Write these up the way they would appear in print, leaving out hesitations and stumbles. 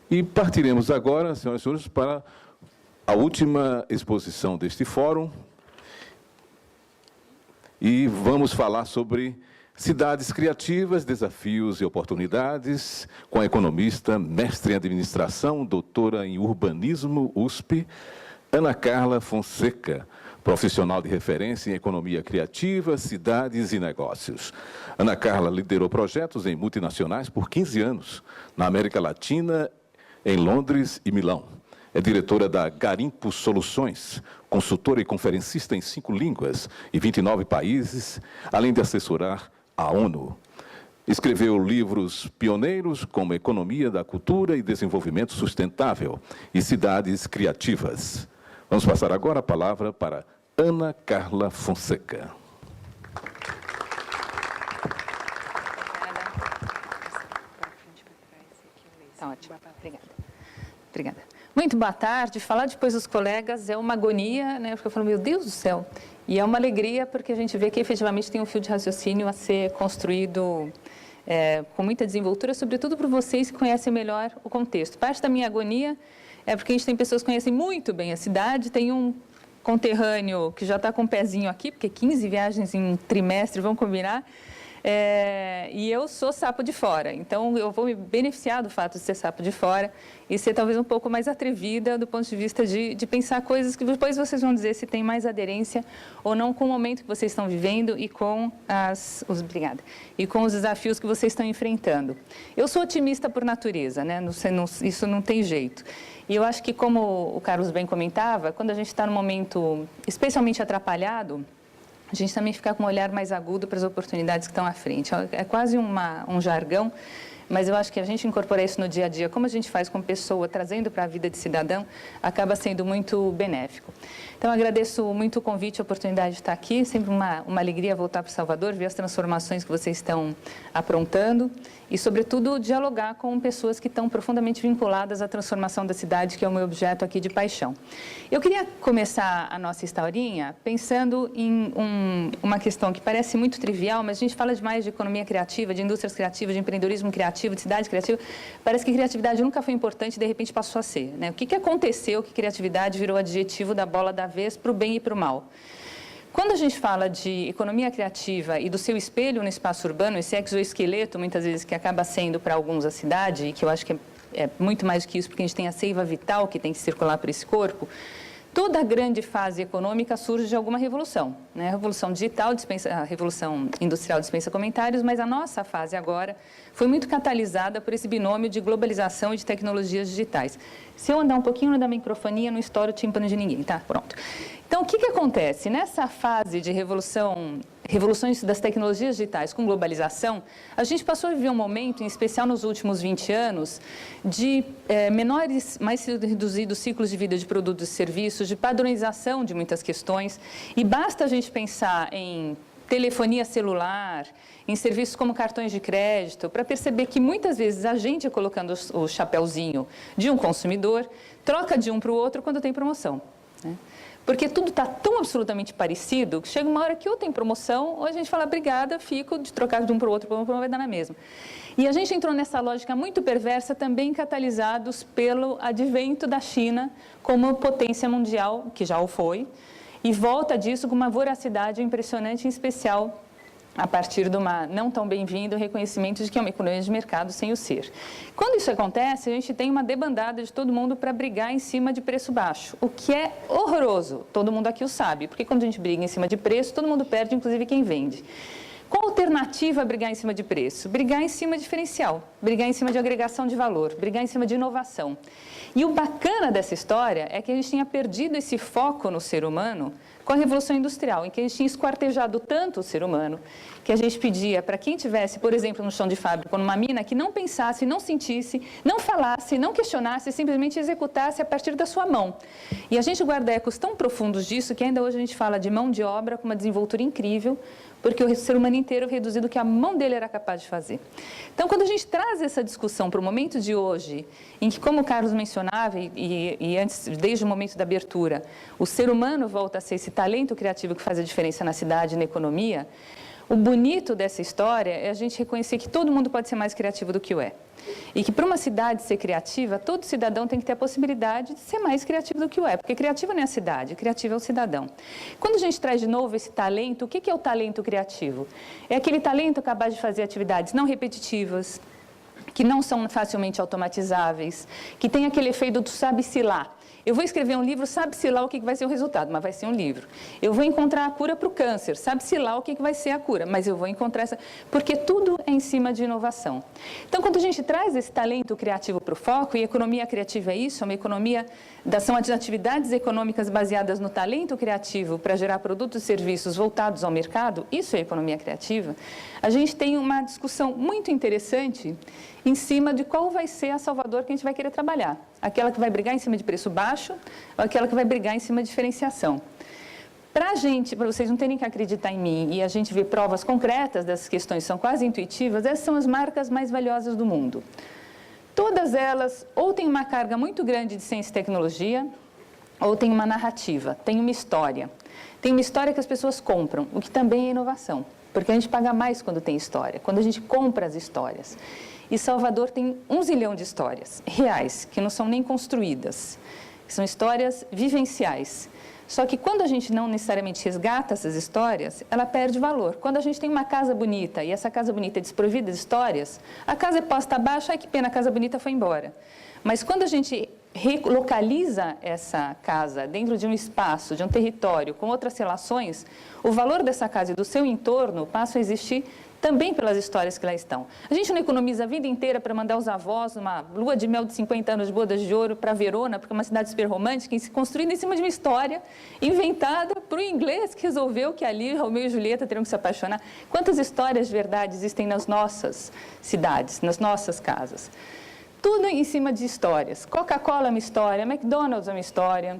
E partiremos agora, senhoras e senhores, para a última exposição deste fórum. E vamos falar sobre cidades criativas, desafios e oportunidades, com a economista, mestre em administração, doutora em urbanismo, USP, Ana Carla Fonseca, profissional de referência em economia criativa, cidades e negócios. Ana Carla liderou projetos em multinacionais por 15 anos, na América Latina, em Londres e Milão. É diretora da Garimpo Soluções, consultora e conferencista em 5 línguas e 29 países, além de assessorar a ONU. Escreveu livros pioneiros como Economia da Cultura e Desenvolvimento Sustentável e Cidades Criativas. Vamos passar agora a palavra para Ana Carla Fonseca. Está ótimo. Obrigada. Muito boa tarde. Falar depois dos colegas é uma agonia, né? Porque eu falo, meu Deus do céu. E é uma alegria porque a gente vê que efetivamente tem um fio de raciocínio a ser construído com muita desenvoltura, sobretudo para vocês que conhecem melhor o contexto. Parte da minha agonia é porque a gente tem pessoas que conhecem muito bem a cidade, tem um conterrâneo que já está com um pezinho aqui, porque 15 viagens em um trimestre, vamos combinar, e eu sou sapo de fora, então eu vou me beneficiar do fato de ser sapo de fora e ser talvez um pouco mais atrevida do ponto de vista de pensar coisas que depois vocês vão dizer se tem mais aderência ou não com o momento que vocês estão vivendo e com e com os desafios que vocês estão enfrentando. Eu sou otimista por natureza, né? Isso não tem jeito. E eu acho que, como o Carlos bem comentava, quando a gente está num momento especialmente atrapalhado, a gente também fica com um olhar mais agudo para as oportunidades que estão à frente. É quase um jargão, mas eu acho que a gente incorporar isso no dia a dia, como a gente faz com pessoa, trazendo para a vida de cidadão, acaba sendo muito benéfico. Então, agradeço muito o convite, a oportunidade de estar aqui. Sempre uma alegria voltar para Salvador, ver as transformações que vocês estão aprontando e, sobretudo, dialogar com pessoas que estão profundamente vinculadas à transformação da cidade, que é o meu objeto aqui de paixão. Eu queria começar a nossa historinha pensando em uma questão que parece muito trivial, mas a gente fala demais de economia criativa, de indústrias criativas, de empreendedorismo criativo, de cidade criativa. Parece que criatividade nunca foi importante e, de repente, passou a ser, né? O que aconteceu que criatividade virou adjetivo da bola da vez para o bem e para o mal? Quando a gente fala de economia criativa e do seu espelho no espaço urbano, esse exoesqueleto, muitas vezes, que acaba sendo para alguns a cidade, e que eu acho que é muito mais do que isso, porque a gente tem a seiva vital que tem que circular por esse corpo, toda grande fase econômica surge de alguma revolução, né? A revolução digital, a revolução industrial dispensa comentários, mas a nossa fase agora foi muito catalisada por esse binômio de globalização e de tecnologias digitais. Se eu andar um pouquinho da microfonia, não estouro o tímpano de ninguém, tá? Pronto. Então, o que acontece? Nessa fase de revoluções das tecnologias digitais com globalização, a gente passou a viver um momento, em especial nos últimos 20 anos, de mais reduzidos ciclos de vida de produtos e serviços, de padronização de muitas questões, e basta a gente pensar em telefonia celular, em serviços como cartões de crédito, para perceber que muitas vezes a gente, colocando o chapéuzinho de um consumidor, troca de um para o outro quando tem promoção, né? Porque tudo está tão absolutamente parecido que chega uma hora que ou tem promoção ou a gente fala, obrigada, fico de trocar de um para o outro, não vai dar na mesma. E a gente entrou nessa lógica muito perversa, também catalisados pelo advento da China como potência mundial, que já o foi, e volta disso com uma voracidade impressionante, em especial a partir de uma não tão bem-vindo reconhecimento de que é uma economia de mercado sem o ser. Quando isso acontece, a gente tem uma debandada de todo mundo para brigar em cima de preço baixo, o que é horroroso, todo mundo aqui o sabe, porque quando a gente briga em cima de preço, todo mundo perde, inclusive quem vende. Qual a alternativa a brigar em cima de preço? Brigar em cima de diferencial, brigar em cima de agregação de valor, brigar em cima de inovação. E o bacana dessa história é que a gente tinha perdido esse foco no ser humano com a Revolução Industrial, em que a gente tinha esquartejado tanto o ser humano, que a gente pedia para quem tivesse, por exemplo, no chão de fábrica, numa mina, que não pensasse, não sentisse, não falasse, não questionasse, simplesmente executasse a partir da sua mão. E a gente guarda ecos tão profundos disso que ainda hoje a gente fala de mão de obra com uma desenvoltura incrível, porque o ser humano inteiro reduziu do que a mão dele era capaz de fazer. Então, quando a gente traz essa discussão para o momento de hoje, em que, como o Carlos mencionava, e antes, desde o momento da abertura, o ser humano volta a ser esse talento criativo que faz a diferença na cidade e na economia, o bonito dessa história é a gente reconhecer que todo mundo pode ser mais criativo do que o é. E que para uma cidade ser criativa, todo cidadão tem que ter a possibilidade de ser mais criativo do que o é, porque criativa não é a cidade, criativo é o cidadão. Quando a gente traz de novo esse talento, o que é o talento criativo? É aquele talento capaz de fazer atividades não repetitivas, que não são facilmente automatizáveis, que tem aquele efeito do sabe-se lá. Eu vou escrever um livro, sabe-se lá o que vai ser o resultado, mas vai ser um livro. Eu vou encontrar a cura para o câncer, sabe-se lá o que vai ser a cura, mas eu vou encontrar essa... Porque tudo é em cima de inovação. Então, quando a gente traz esse talento criativo para o foco, e economia criativa é isso, é uma economia, são atividades econômicas baseadas no talento criativo para gerar produtos e serviços voltados ao mercado, isso é economia criativa, a gente tem uma discussão muito interessante em cima de qual vai ser a Salvador que a gente vai querer trabalhar. Aquela que vai brigar em cima de preço baixo ou aquela que vai brigar em cima de diferenciação. Para vocês não terem que acreditar em mim e a gente ver provas concretas dessas questões, são quase intuitivas, essas são as marcas mais valiosas do mundo. Todas elas ou têm uma carga muito grande de ciência e tecnologia, ou têm uma narrativa, têm uma história. Tem uma história que as pessoas compram, o que também é inovação, porque a gente paga mais quando tem história, quando a gente compra as histórias. E Salvador tem 1 zilhão de histórias reais, que não são nem construídas. São histórias vivenciais. Só que quando a gente não necessariamente resgata essas histórias, ela perde valor. Quando a gente tem uma casa bonita e essa casa bonita é desprovida de histórias, a casa é posta abaixo, ai que pena, a casa bonita foi embora. Mas quando a gente relocaliza essa casa dentro de um espaço, de um território, com outras relações, o valor dessa casa e do seu entorno passa a existir também pelas histórias que lá estão. A gente não economiza a vida inteira para mandar os avós numa lua de mel de 50 anos de bodas de ouro para Verona, porque é uma cidade super romântica, construída em cima de uma história inventada por um inglês que resolveu que ali Romeu e Julieta teriam que se apaixonar. Quantas histórias de verdade existem nas nossas cidades, nas nossas casas? Tudo em cima de histórias. Coca-Cola é uma história, McDonald's é uma história,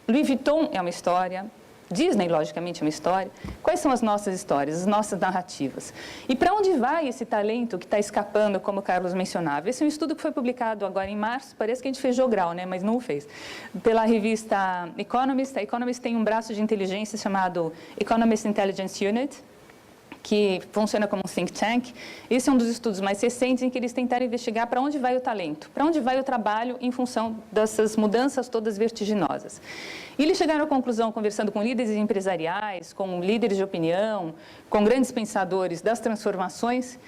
Louis Vuitton é uma história, Disney, logicamente, é uma história. Quais são as nossas histórias, as nossas narrativas? E para onde vai esse talento que está escapando, como o Carlos mencionava? Esse é um estudo que foi publicado agora em março, parece que a gente fez jogral, né? Mas não o fez. Pela revista Economist. A Economist tem um braço de inteligência chamado Economist Intelligence Unit, que funciona como um think tank. Esse é um dos estudos mais recentes em que eles tentaram investigar para onde vai o talento, para onde vai o trabalho em função dessas mudanças todas vertiginosas. E eles chegaram à conclusão, conversando com líderes empresariais, com líderes de opinião, com grandes pensadores das transformações,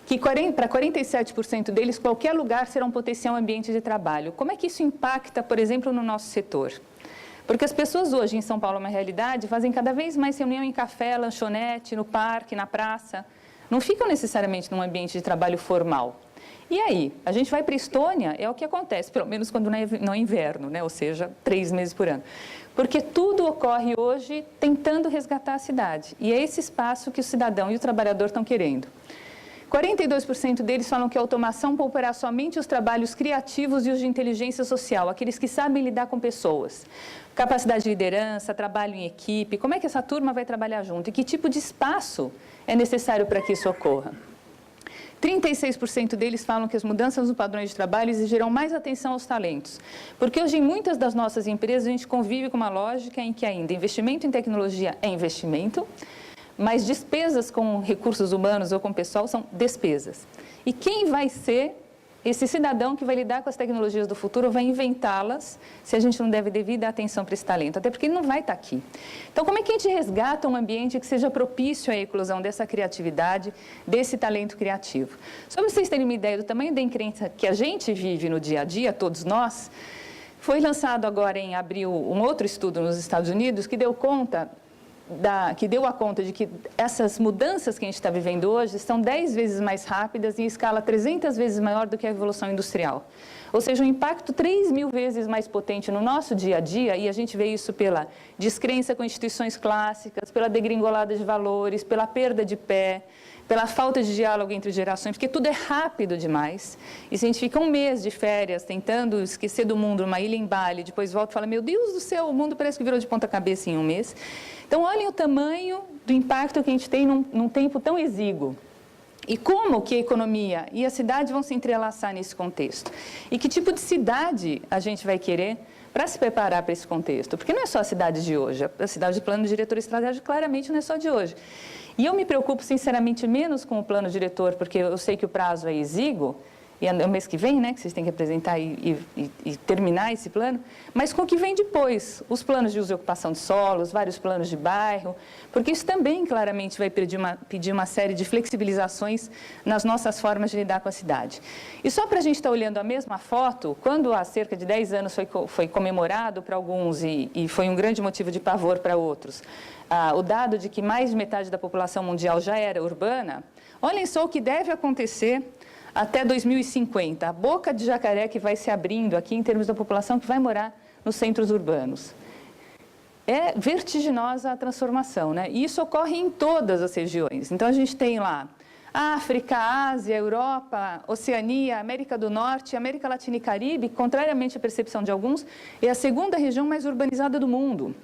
que para 47% deles, qualquer lugar será um potencial ambiente de trabalho. Como é que isso impacta, por exemplo, no nosso setor? Porque as pessoas hoje em São Paulo, é uma realidade, fazem cada vez mais reunião em café, lanchonete, no parque, na praça. Não ficam necessariamente num ambiente de trabalho formal. E aí, a gente vai para a Estônia, é o que acontece, pelo menos quando não é inverno, né? Ou seja, 3 meses por ano. Porque tudo ocorre hoje tentando resgatar a cidade. E é esse espaço que o cidadão e o trabalhador estão querendo. 42% deles falam que a automação poupará somente os trabalhos criativos e os de inteligência social, aqueles que sabem lidar com pessoas. Capacidade de liderança, trabalho em equipe, como é que essa turma vai trabalhar junto e que tipo de espaço é necessário para que isso ocorra. 36% deles falam que as mudanças nos padrões de trabalho exigirão mais atenção aos talentos, porque hoje em muitas das nossas empresas a gente convive com uma lógica em que ainda investimento em tecnologia é investimento, mas despesas com recursos humanos ou com pessoal são despesas. E quem vai ser esse cidadão que vai lidar com as tecnologias do futuro, vai inventá-las, se a gente não der devida atenção para esse talento, até porque ele não vai estar aqui. Então, como é que a gente resgata um ambiente que seja propício à eclosão dessa criatividade, desse talento criativo? Só para vocês terem uma ideia do tamanho da encrenca que a gente vive no dia a dia, todos nós, foi lançado agora em abril um outro estudo nos Estados Unidos que deu a conta de que essas mudanças que a gente está vivendo hoje estão 10 vezes mais rápidas e em escala 300 vezes maior do que a Revolução Industrial. Ou seja, um impacto 3.000 vezes mais potente no nosso dia a dia, e a gente vê isso pela descrença com instituições clássicas, pela degringolada de valores, pela perda de pé, pela falta de diálogo entre gerações, porque tudo é rápido demais. E se a gente fica um mês de férias tentando esquecer do mundo, numa ilha em Bali, depois volta e fala, meu Deus do céu, o mundo parece que virou de ponta cabeça em um mês. Então, olhem o tamanho do impacto que a gente tem num tempo tão exíguo. E como que a economia e a cidade vão se entrelaçar nesse contexto? E que tipo de cidade a gente vai querer para se preparar para esse contexto? Porque não é só a cidade de hoje, a cidade de plano diretor estratégico claramente não é só de hoje. E eu me preocupo, sinceramente, menos com o plano diretor, porque eu sei que o prazo é exíguo, e é o mês que vem, né, que vocês têm que apresentar e terminar esse plano, mas com o que vem depois, os planos de uso e ocupação de solos, vários planos de bairro, porque isso também claramente vai pedir uma série de flexibilizações nas nossas formas de lidar com a cidade. E só para a gente estar olhando a mesma foto, quando há cerca de 10 anos foi comemorado para alguns e foi um grande motivo de pavor para outros, o dado de que mais de metade da população mundial já era urbana, olhem só o que deve acontecer até 2050, a boca de jacaré que vai se abrindo aqui em termos da população que vai morar nos centros urbanos. É vertiginosa a transformação, né? E isso ocorre em todas as regiões. Então, a gente tem lá África, Ásia, Europa, Oceania, América do Norte, América Latina e Caribe, contrariamente à percepção de alguns, é a segunda região mais urbanizada do mundo.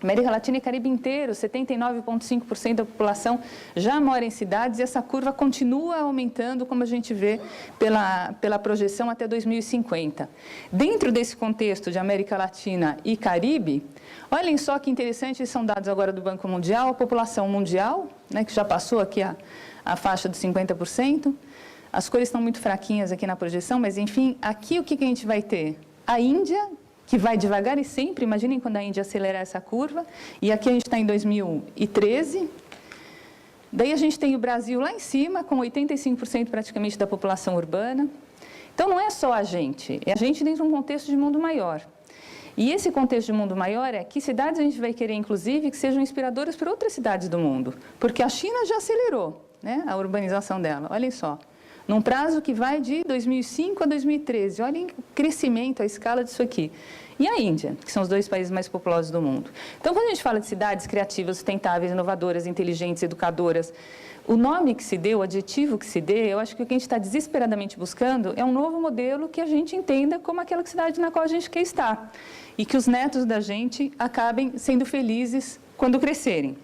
América Latina e Caribe inteiro, 79,5% da população já mora em cidades e essa curva continua aumentando, como a gente vê pela projeção até 2050. Dentro desse contexto de América Latina e Caribe, olhem só que interessante, esses são dados agora do Banco Mundial, a população mundial, né, que já passou aqui a faixa dos 50%, as cores estão muito fraquinhas aqui na projeção, mas enfim, aqui o que a gente vai ter? A Índia, que vai devagar e sempre, imaginem quando a Índia acelerar essa curva, e aqui a gente está em 2013, daí a gente tem o Brasil lá em cima, com 85% praticamente da população urbana. Então, não é só a gente, é a gente dentro de um contexto de mundo maior. E esse contexto de mundo maior é que cidades a gente vai querer, inclusive, que sejam inspiradoras para outras cidades do mundo, porque a China já acelerou, né, a urbanização dela, olhem só. Num prazo que vai de 2005 a 2013. Olhem o crescimento, a escala disso aqui. E a Índia, que são os 2 países mais populosos do mundo. Então, quando a gente fala de cidades criativas, sustentáveis, inovadoras, inteligentes, educadoras, o nome que se dê, o adjetivo que se dê, eu acho que o que a gente está desesperadamente buscando é um novo modelo que a gente entenda como aquela cidade na qual a gente quer estar. E que os netos da gente acabem sendo felizes quando crescerem.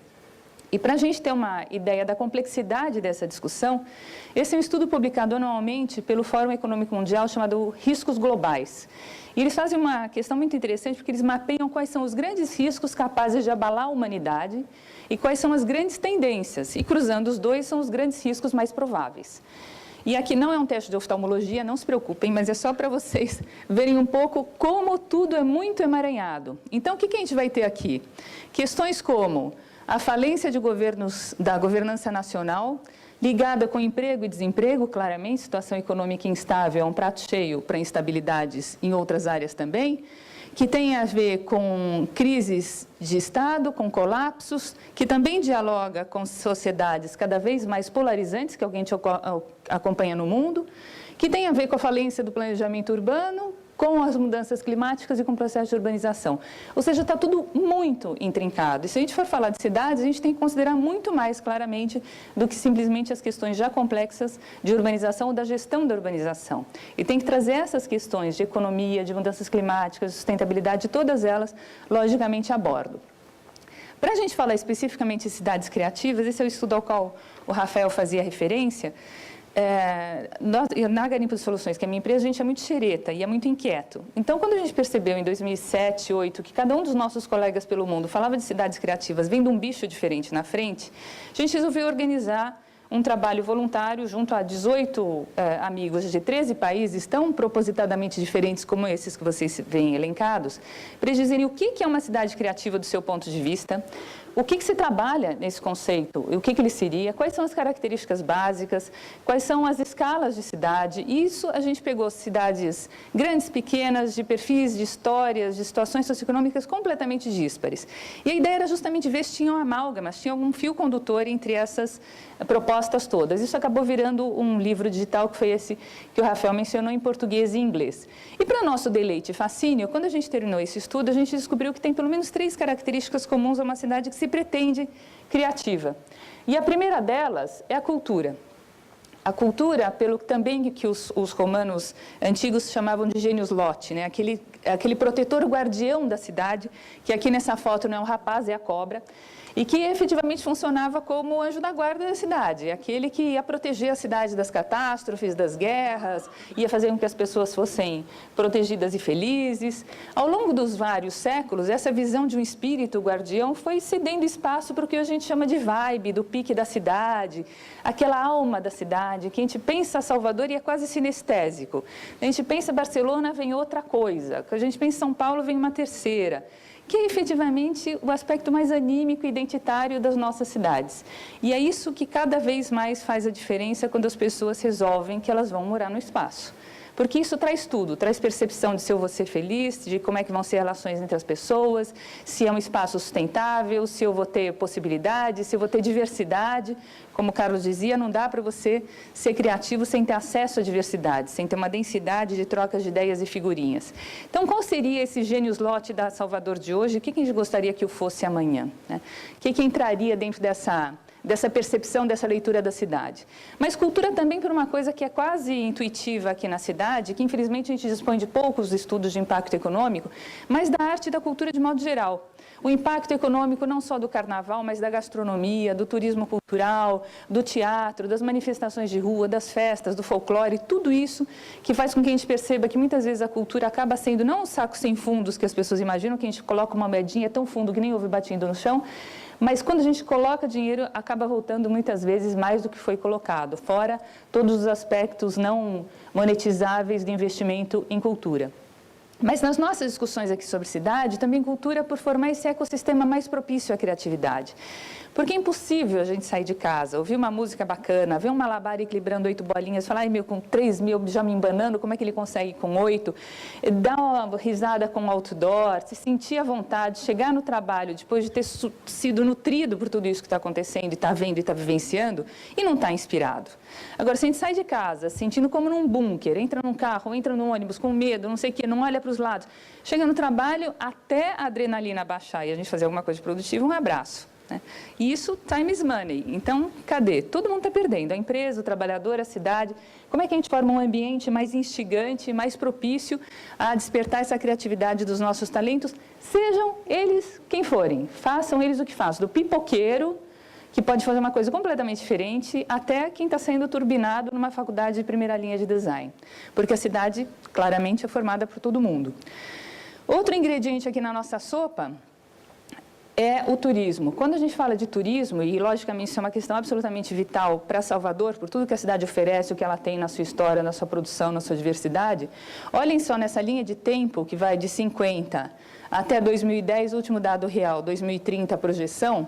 E para a gente ter uma ideia da complexidade dessa discussão, esse é um estudo publicado anualmente pelo Fórum Econômico Mundial chamado Riscos Globais. E eles fazem uma questão muito interessante porque eles mapeiam quais são os grandes riscos capazes de abalar a humanidade e quais são as grandes tendências. E cruzando os dois são os grandes riscos mais prováveis. E aqui não é um teste de oftalmologia, não se preocupem, mas é só para vocês verem um pouco como tudo é muito emaranhado. Então, o que a gente vai ter aqui? Questões como a falência de governos da governança nacional, ligada com emprego e desemprego, claramente, situação econômica instável é um prato cheio para instabilidades em outras áreas também, que tem a ver com crises de Estado, com colapsos, que também dialoga com sociedades cada vez mais polarizantes, que alguém te acompanha no mundo, que tem a ver com a falência do planejamento urbano, com as mudanças climáticas e com o processo de urbanização. Ou seja, está tudo muito intrincado. E se a gente for falar de cidades, a gente tem que considerar muito mais claramente do que simplesmente as questões já complexas de urbanização ou da gestão da urbanização. E tem que trazer essas questões de economia, de mudanças climáticas, de sustentabilidade, todas elas, logicamente, a bordo. Para a gente falar especificamente de cidades criativas, esse é o estudo ao qual o Rafael fazia referência. Na Garimpo de Soluções, que é a minha empresa, a gente é muito xereta e é muito inquieto. Então, quando a gente percebeu em 2007, 2008, que cada um dos nossos colegas pelo mundo falava de cidades criativas vendo um bicho diferente na frente, a gente resolveu organizar um trabalho voluntário junto a 18 amigos de 13 países, tão propositadamente diferentes como esses que vocês veem elencados, para eles dizerem o que é uma cidade criativa do seu ponto de vista, o que se trabalha nesse conceito, o que ele seria, quais são as características básicas, quais são as escalas de cidade. Isso a gente pegou cidades grandes, pequenas, de perfis, de histórias, de situações socioeconômicas completamente díspares. E a ideia era justamente ver se tinham amálgamas, tinha algum fio condutor entre essas propostas todas. Isso acabou virando um livro digital, que foi esse que o Rafael mencionou, em português e inglês. E para nosso deleite e fascínio, quando a gente terminou esse estudo, a gente descobriu que tem pelo menos 3 características comuns a uma cidade que se pretende criativa. E a primeira delas é a cultura. A cultura, pelo também que os romanos antigos chamavam de genius loci, né? aquele protetor guardião da cidade, que aqui nessa foto não é um rapaz, é a cobra. e que efetivamente funcionava como o anjo da guarda da cidade, aquele que ia proteger a cidade das catástrofes, das guerras, ia fazer com que as pessoas fossem protegidas e felizes. Ao longo dos vários séculos, essa visão de um espírito guardião foi cedendo espaço para o que a gente chama de vibe, do pique da cidade, aquela alma da cidade, que a gente pensa Salvador e é quase sinestésico. A gente pensa Barcelona, vem outra coisa. Quando a gente pensa São Paulo, vem uma terceira, que é efetivamente o aspecto mais anímico e identitário das nossas cidades. E é isso que cada vez mais faz a diferença quando as pessoas resolvem que elas vão morar no espaço. Porque isso traz tudo, traz percepção de se eu vou ser feliz, de como é que vão ser as relações entre as pessoas, se é um espaço sustentável, se eu vou ter possibilidades, se eu vou ter diversidade. Como o Carlos dizia, não dá para você ser criativo sem ter acesso à diversidade, sem ter uma densidade de trocas de ideias e figurinhas. Então, qual seria esse gênius loci da Salvador de hoje? O que a gente gostaria que o fosse amanhã, né? O que entraria dentro dessa percepção, dessa leitura da cidade? Mas cultura também por uma coisa que é quase intuitiva aqui na cidade, que infelizmente a gente dispõe de poucos estudos de impacto econômico, mas da arte e da cultura de modo geral. O impacto econômico não só do carnaval, mas da gastronomia, do turismo cultural, do teatro, das manifestações de rua, das festas, do folclore, tudo isso que faz com que a gente perceba que muitas vezes a cultura acaba sendo não um saco sem fundos que as pessoas imaginam, que a gente coloca uma moedinha tão fundo que nem ouve batendo no chão, mas quando a gente coloca dinheiro, acaba voltando muitas vezes mais do que foi colocado, fora todos os aspectos não monetizáveis de investimento em cultura. Mas nas nossas discussões aqui sobre cidade, também cultura por formar esse ecossistema mais propício à criatividade. Porque é impossível a gente sair de casa, ouvir uma música bacana, ver um malabar equilibrando 8 bolinhas, falar, ai meu, com 3.000 já me embanando, como é que ele consegue com 8? Dar uma risada com o outdoor, se sentir à vontade, chegar no trabalho depois de ter sido nutrido por tudo isso que está acontecendo, e está vendo e está vivenciando, e não está inspirado. Agora, se a gente sai de casa, sentindo como num bunker, entra num carro, entra num ônibus com medo, não sei o quê, não olha para os lados, chega no trabalho, até a adrenalina baixar e a gente fazer alguma coisa produtiva, um abraço. E isso, time is money. Então, cadê? Todo mundo está perdendo. A empresa, o trabalhador, a cidade. Como é que a gente forma um ambiente mais instigante, mais propício a despertar essa criatividade dos nossos talentos? Sejam eles quem forem. Façam eles o que façam. Do pipoqueiro, que pode fazer uma coisa completamente diferente, até quem está sendo turbinado numa faculdade de primeira linha de design. Porque a cidade, claramente, é formada por todo mundo. Outro ingrediente aqui na nossa sopa é o turismo. Quando a gente fala de turismo, e logicamente isso é uma questão absolutamente vital para Salvador, por tudo que a cidade oferece, o que ela tem na sua história, na sua produção, na sua diversidade, olhem só nessa linha de tempo que vai de 50 até 2010, último dado real, 2030 a projeção,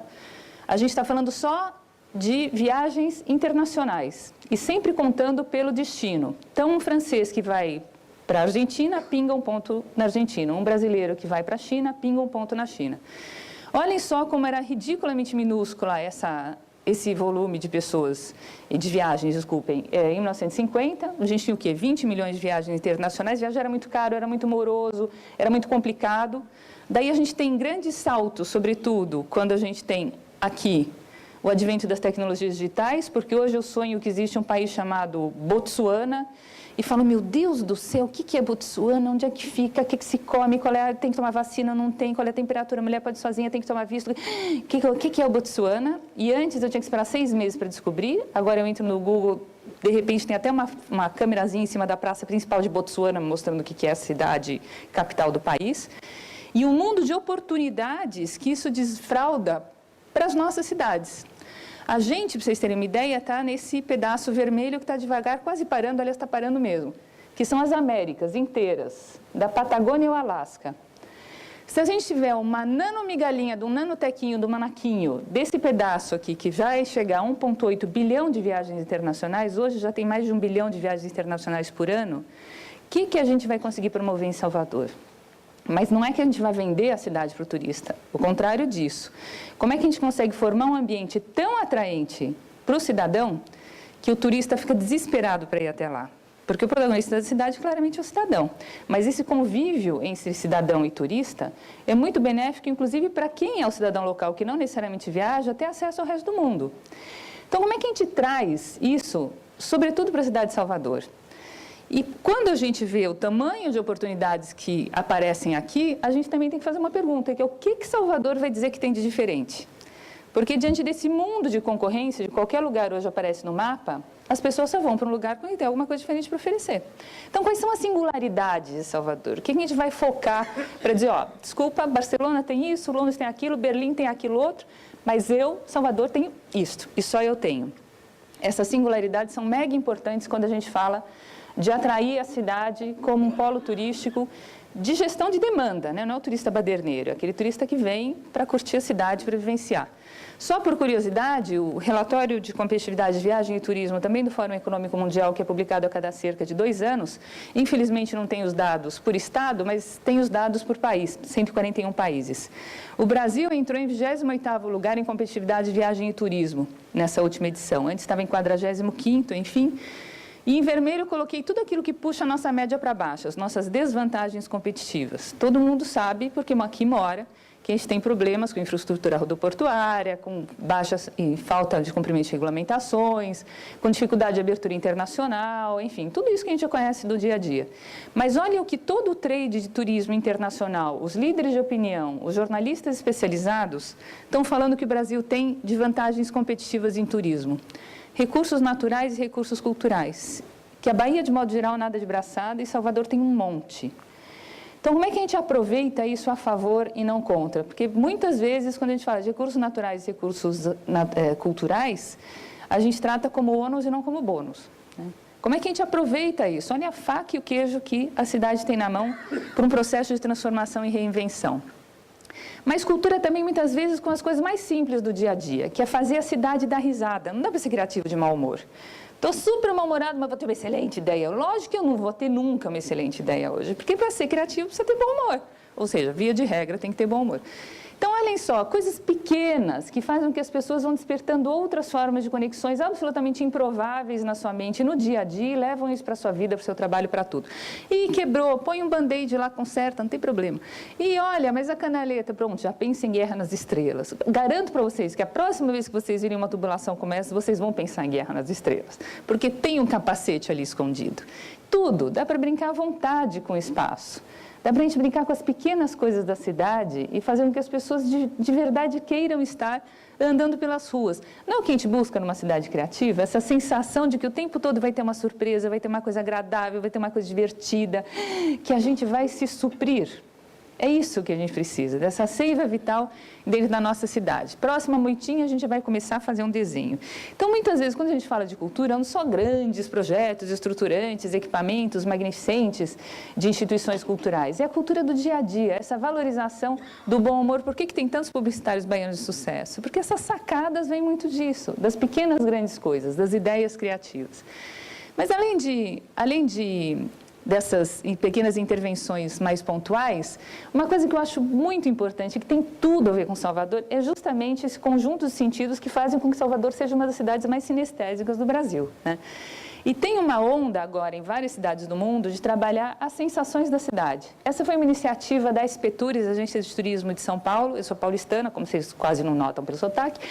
a gente está falando só de viagens internacionais e sempre contando pelo destino. Então, um francês que vai para a Argentina, pinga um ponto na Argentina. Um brasileiro que vai para a China, pinga um ponto na China. Olhem só como era ridiculamente minúscula esse volume de pessoas, de viagens, desculpem. Em 1950, a gente tinha o quê? 20 milhões de viagens internacionais. Viajar era muito caro, era muito moroso, era muito complicado. Daí a gente tem grandes saltos, sobretudo, quando a gente tem aqui o advento das tecnologias digitais, porque hoje eu sonho que existe um país chamado Botsuana, e falo, meu Deus do céu, o que é Botsuana? Onde é que fica? O que se come? Tem que tomar vacina? Não tem? Qual é a temperatura? A mulher pode ir sozinha, tem que tomar visto? O que é o Botsuana? E antes eu tinha que esperar 6 meses para descobrir. Agora eu entro no Google, de repente tem até uma câmerazinha em cima da praça principal de Botsuana, mostrando o que é a cidade capital do país. E um mundo de oportunidades que isso desfralda para as nossas cidades. A gente, para vocês terem uma ideia, está nesse pedaço vermelho que está devagar, quase parando, aliás, está parando mesmo, que são as Américas inteiras, da Patagônia ao Alasca. Se a gente tiver uma nanomigalinha, de um nanotequinho, do manaquinho, desse pedaço aqui, que vai chegar a 1,8 bilhão de viagens internacionais, hoje já tem mais de 1 bilhão de viagens internacionais por ano, o que a gente vai conseguir promover em Salvador? Mas não é que a gente vai vender a cidade para o turista, o contrário disso. Como é que a gente consegue formar um ambiente tão atraente para o cidadão que o turista fica desesperado para ir até lá? Porque o protagonista da cidade claramente é o cidadão. Mas esse convívio entre cidadão e turista é muito benéfico, inclusive para quem é o cidadão local, que não necessariamente viaja, ter acesso ao resto do mundo. Então, como é que a gente traz isso, sobretudo para a cidade de Salvador? E quando a gente vê o tamanho de oportunidades que aparecem aqui, a gente também tem que fazer uma pergunta, que é o que Salvador vai dizer que tem de diferente? Porque diante desse mundo de concorrência, de qualquer lugar hoje aparece no mapa, as pessoas só vão para um lugar quando tem alguma coisa diferente para oferecer. Então, quais são as singularidades de Salvador? O que a gente vai focar para dizer, ó, desculpa, Barcelona tem isso, Londres tem aquilo, Berlim tem aquilo outro, mas eu, Salvador, tenho isto, e só eu tenho. Essas singularidades são mega importantes quando a gente fala de atrair a cidade como um polo turístico de gestão de demanda, né? Não é o turista baderneiro, é aquele turista que vem para curtir a cidade, para vivenciar. Só por curiosidade, o relatório de competitividade de viagem e turismo, também do Fórum Econômico Mundial, que é publicado a cada cerca de 2 anos, infelizmente não tem os dados por estado, mas tem os dados por país, 141 países. O Brasil entrou em 28º lugar em competitividade de viagem e turismo nessa última edição. Antes estava em 45º, enfim. E em vermelho eu coloquei tudo aquilo que puxa a nossa média para baixo, as nossas desvantagens competitivas. Todo mundo sabe, porque aqui mora, que a gente tem problemas com infraestrutura rodoportuária, com baixas e falta de cumprimento de regulamentações, com dificuldade de abertura internacional, enfim, tudo isso que a gente já conhece do dia a dia. Mas olha o que todo o trade de turismo internacional, os líderes de opinião, os jornalistas especializados, estão falando que o Brasil tem de vantagens competitivas em turismo. Recursos naturais e recursos culturais, que a Bahia, de modo geral, nada de braçada, e Salvador tem um monte. Então, como é que a gente aproveita isso a favor e não contra? Porque, muitas vezes, quando a gente fala de recursos naturais e recursos culturais, a gente trata como ônus e não como bônus, né? Como é que a gente aproveita isso? Olha a faca e o queijo que a cidade tem na mão para um processo de transformação e reinvenção. Mas cultura também, muitas vezes, com as coisas mais simples do dia a dia, que é fazer a cidade dar risada. Não dá para ser criativo de mau humor. Estou super mal-humorado, mas vou ter uma excelente ideia. Lógico que eu não vou ter nunca uma excelente ideia hoje, porque para ser criativo precisa ter bom humor. Ou seja, via de regra, tem que ter bom humor. Então, olhem só, coisas pequenas que fazem com que as pessoas vão despertando outras formas de conexões absolutamente improváveis na sua mente, no dia a dia, e levam isso para a sua vida, para o seu trabalho, para tudo. E quebrou, põe um band-aid lá, conserta, não tem problema. E olha, mas a canaleta, pronto, já pensa em Guerra nas Estrelas. Garanto para vocês que a próxima vez que vocês virem uma tubulação como essa, vocês vão pensar em Guerra nas Estrelas, porque tem um capacete ali escondido. Tudo, dá para brincar à vontade com o espaço. Dá para a gente brincar com as pequenas coisas da cidade e fazer com que as pessoas de verdade queiram estar andando pelas ruas. Não é o que a gente busca numa cidade criativa, essa sensação de que o tempo todo vai ter uma surpresa, vai ter uma coisa agradável, vai ter uma coisa divertida, que a gente vai se suprir. É isso que a gente precisa, dessa seiva vital dentro da nossa cidade. Próxima moitinha, a gente vai começar a fazer um desenho. Então, muitas vezes, quando a gente fala de cultura, não só grandes projetos estruturantes, equipamentos magnificentes de instituições culturais. É a cultura do dia a dia, essa valorização do bom humor. Por que tem tantos publicitários baianos de sucesso? Porque essas sacadas vêm muito disso, das pequenas grandes coisas, das ideias criativas. Mas, além dessas pequenas intervenções mais pontuais, uma coisa que eu acho muito importante, que tem tudo a ver com Salvador, é justamente esse conjunto de sentidos que fazem com que Salvador seja uma das cidades mais sinestésicas do Brasil, né? E tem uma onda agora em várias cidades do mundo de trabalhar as sensações da cidade. Essa foi uma iniciativa da SP Tours, Agência de Turismo de São Paulo. Eu sou paulistana, como vocês quase não notam pelo sotaque.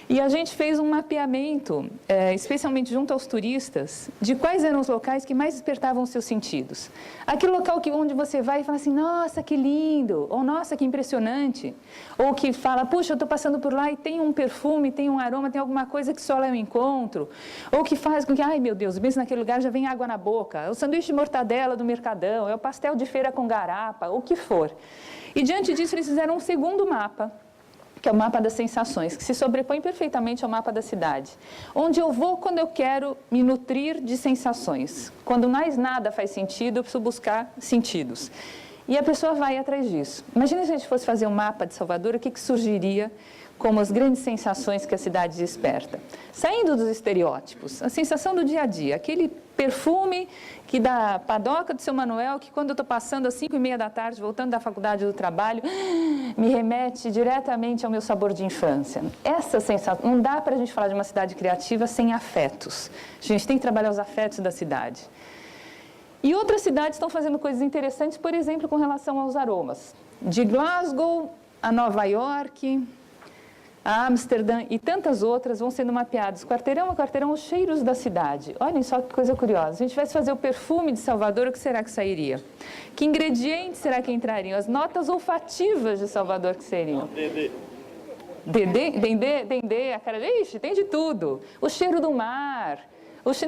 E a gente fez um mapeamento, especialmente junto aos turistas, de quais eram os locais que mais despertavam os seus sentidos. Aquele local onde você vai e fala assim, nossa, que lindo, ou nossa, que impressionante. Ou que fala, puxa, eu estou passando por lá e tem um perfume, tem um aroma, tem alguma coisa que só lá eu encontro. Ou que faz com que, ai meu Deus, mesmo naquele lugar já vem água na boca. É o sanduíche de mortadela do Mercadão, é o pastel de feira com garapa, o que for. E diante disso eles fizeram um segundo mapa, que é o mapa das sensações, que se sobrepõe perfeitamente ao mapa da cidade. Onde eu vou quando eu quero me nutrir de sensações. Quando mais nada faz sentido, eu preciso buscar sentidos. E a pessoa vai atrás disso. Imagina se a gente fosse fazer um mapa de Salvador, o que surgiria como as grandes sensações que a cidade desperta. Saindo dos estereótipos, a sensação do dia a dia, aquele perfume que da padoca do seu Manuel, que quando eu estou passando às 5h30 da tarde, voltando da faculdade do trabalho, me remete diretamente ao meu sabor de infância. Essa sensação, não dá para a gente falar de uma cidade criativa sem afetos. A gente tem que trabalhar os afetos da cidade. E outras cidades estão fazendo coisas interessantes, por exemplo, com relação aos aromas. De Glasgow a Nova York, a Amsterdã e tantas outras vão sendo mapeados, quarteirão a quarteirão, os cheiros da cidade. Olhem só que coisa curiosa. Se a gente tivesse fazer o perfume de Salvador, o que será que sairia? Que ingredientes será que entrariam? As notas olfativas de Salvador que seriam? dendê, a cara, ixi, tem de tudo. O cheiro do mar.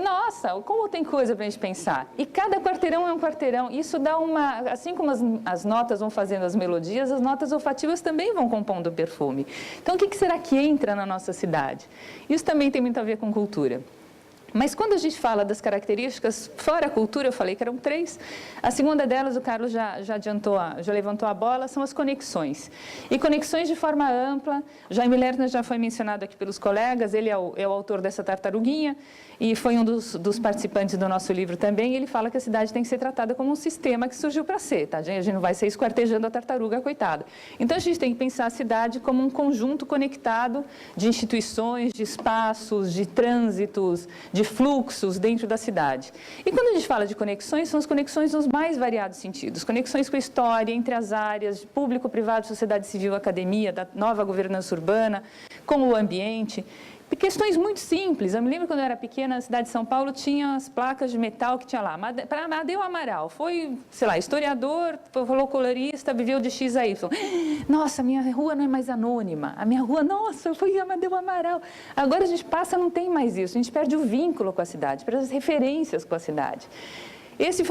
Nossa, como tem coisa para a gente pensar. E cada quarteirão é um quarteirão. Isso dá uma... Assim como as notas vão fazendo as melodias, as notas olfativas também vão compondo o perfume. Então, o que será que entra na nossa cidade? Isso também tem muito a ver com cultura. Mas quando a gente fala das características, fora a cultura, eu falei que eram 3, a segunda delas, o Carlos já levantou a bola, são as conexões. E conexões de forma ampla, Jaime Lerner já foi mencionado aqui pelos colegas, ele é o autor dessa tartaruguinha, e foi um dos participantes do nosso livro também, ele fala que a cidade tem que ser tratada como um sistema que surgiu para ser, tá? A gente não vai ser esquartejando a tartaruga, coitada. Então, a gente tem que pensar a cidade como um conjunto conectado de instituições, de espaços, de trânsitos, de fluxos dentro da cidade. E quando a gente fala de conexões, são as conexões nos mais variados sentidos. Conexões com a história, entre as áreas de público, privado, sociedade civil, academia, da nova governança urbana, com o ambiente. Questões muito simples. Eu me lembro quando eu era pequena, na cidade de São Paulo, tinha as placas de metal que tinha lá. Para Amadeu Amaral, foi, sei lá, historiador, falou colorista, viveu de X a Y. Nossa, minha rua não é mais anônima. A minha rua, nossa, foi Amadeu Amaral. Agora a gente passa, não tem mais isso. A gente perde o vínculo com a cidade, perde as referências com a cidade. Esse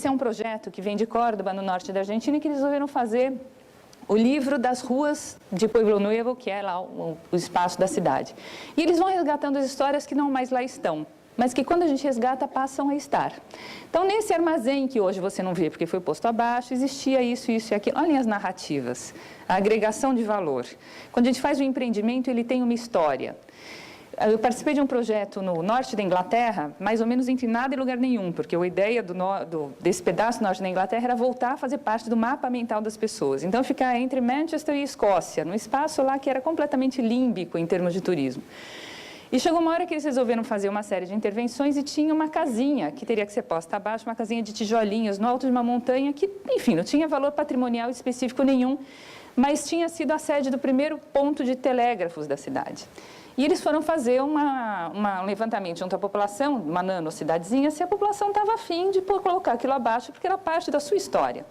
é um projeto que vem de Córdoba, no norte da Argentina, que eles resolveram fazer o livro das ruas de Pueblo Nuevo, que é lá o espaço da cidade. E eles vão resgatando as histórias que não mais lá estão, mas que quando a gente resgata, passam a estar. Então, nesse armazém que hoje você não vê, porque foi posto abaixo, existia isso, isso e aquilo. Olhem as narrativas, a agregação de valor. Quando a gente faz um empreendimento, ele tem uma história. Eu participei de um projeto no norte da Inglaterra, mais ou menos entre nada e lugar nenhum, porque a ideia desse pedaço do norte da Inglaterra era voltar a fazer parte do mapa mental das pessoas. Então, ficar entre Manchester e Escócia, num espaço lá que era completamente límbico em termos de turismo. E chegou uma hora que eles resolveram fazer uma série de intervenções e tinha uma casinha que teria que ser posta abaixo, uma casinha de tijolinhos no alto de uma montanha que, enfim, não tinha valor patrimonial específico nenhum, mas tinha sido a sede do primeiro ponto de telégrafos da cidade. E eles foram fazer um levantamento junto à população, uma nanocidadezinha, se a população estava afim de colocar aquilo abaixo, porque era parte da sua história.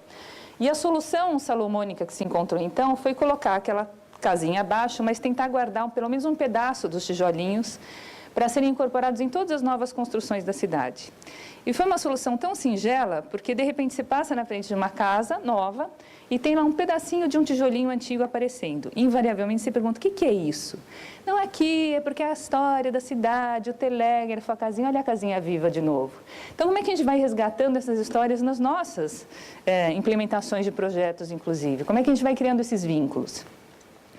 E a solução salomônica que se encontrou, então, foi colocar aquela casinha abaixo, mas tentar guardar pelo menos um pedaço dos tijolinhos para serem incorporados em todas as novas construções da cidade. E foi uma solução tão singela, porque, de repente, você passa na frente de uma casa nova e tem lá um pedacinho de um tijolinho antigo aparecendo. Invariavelmente, você pergunta, o que é isso? Não, aqui é porque é a história da cidade, o telégrafo, a casinha, olha a casinha viva de novo. Então, como é que a gente vai resgatando essas histórias nas nossas implementações de projetos, inclusive? Como é que a gente vai criando esses vínculos?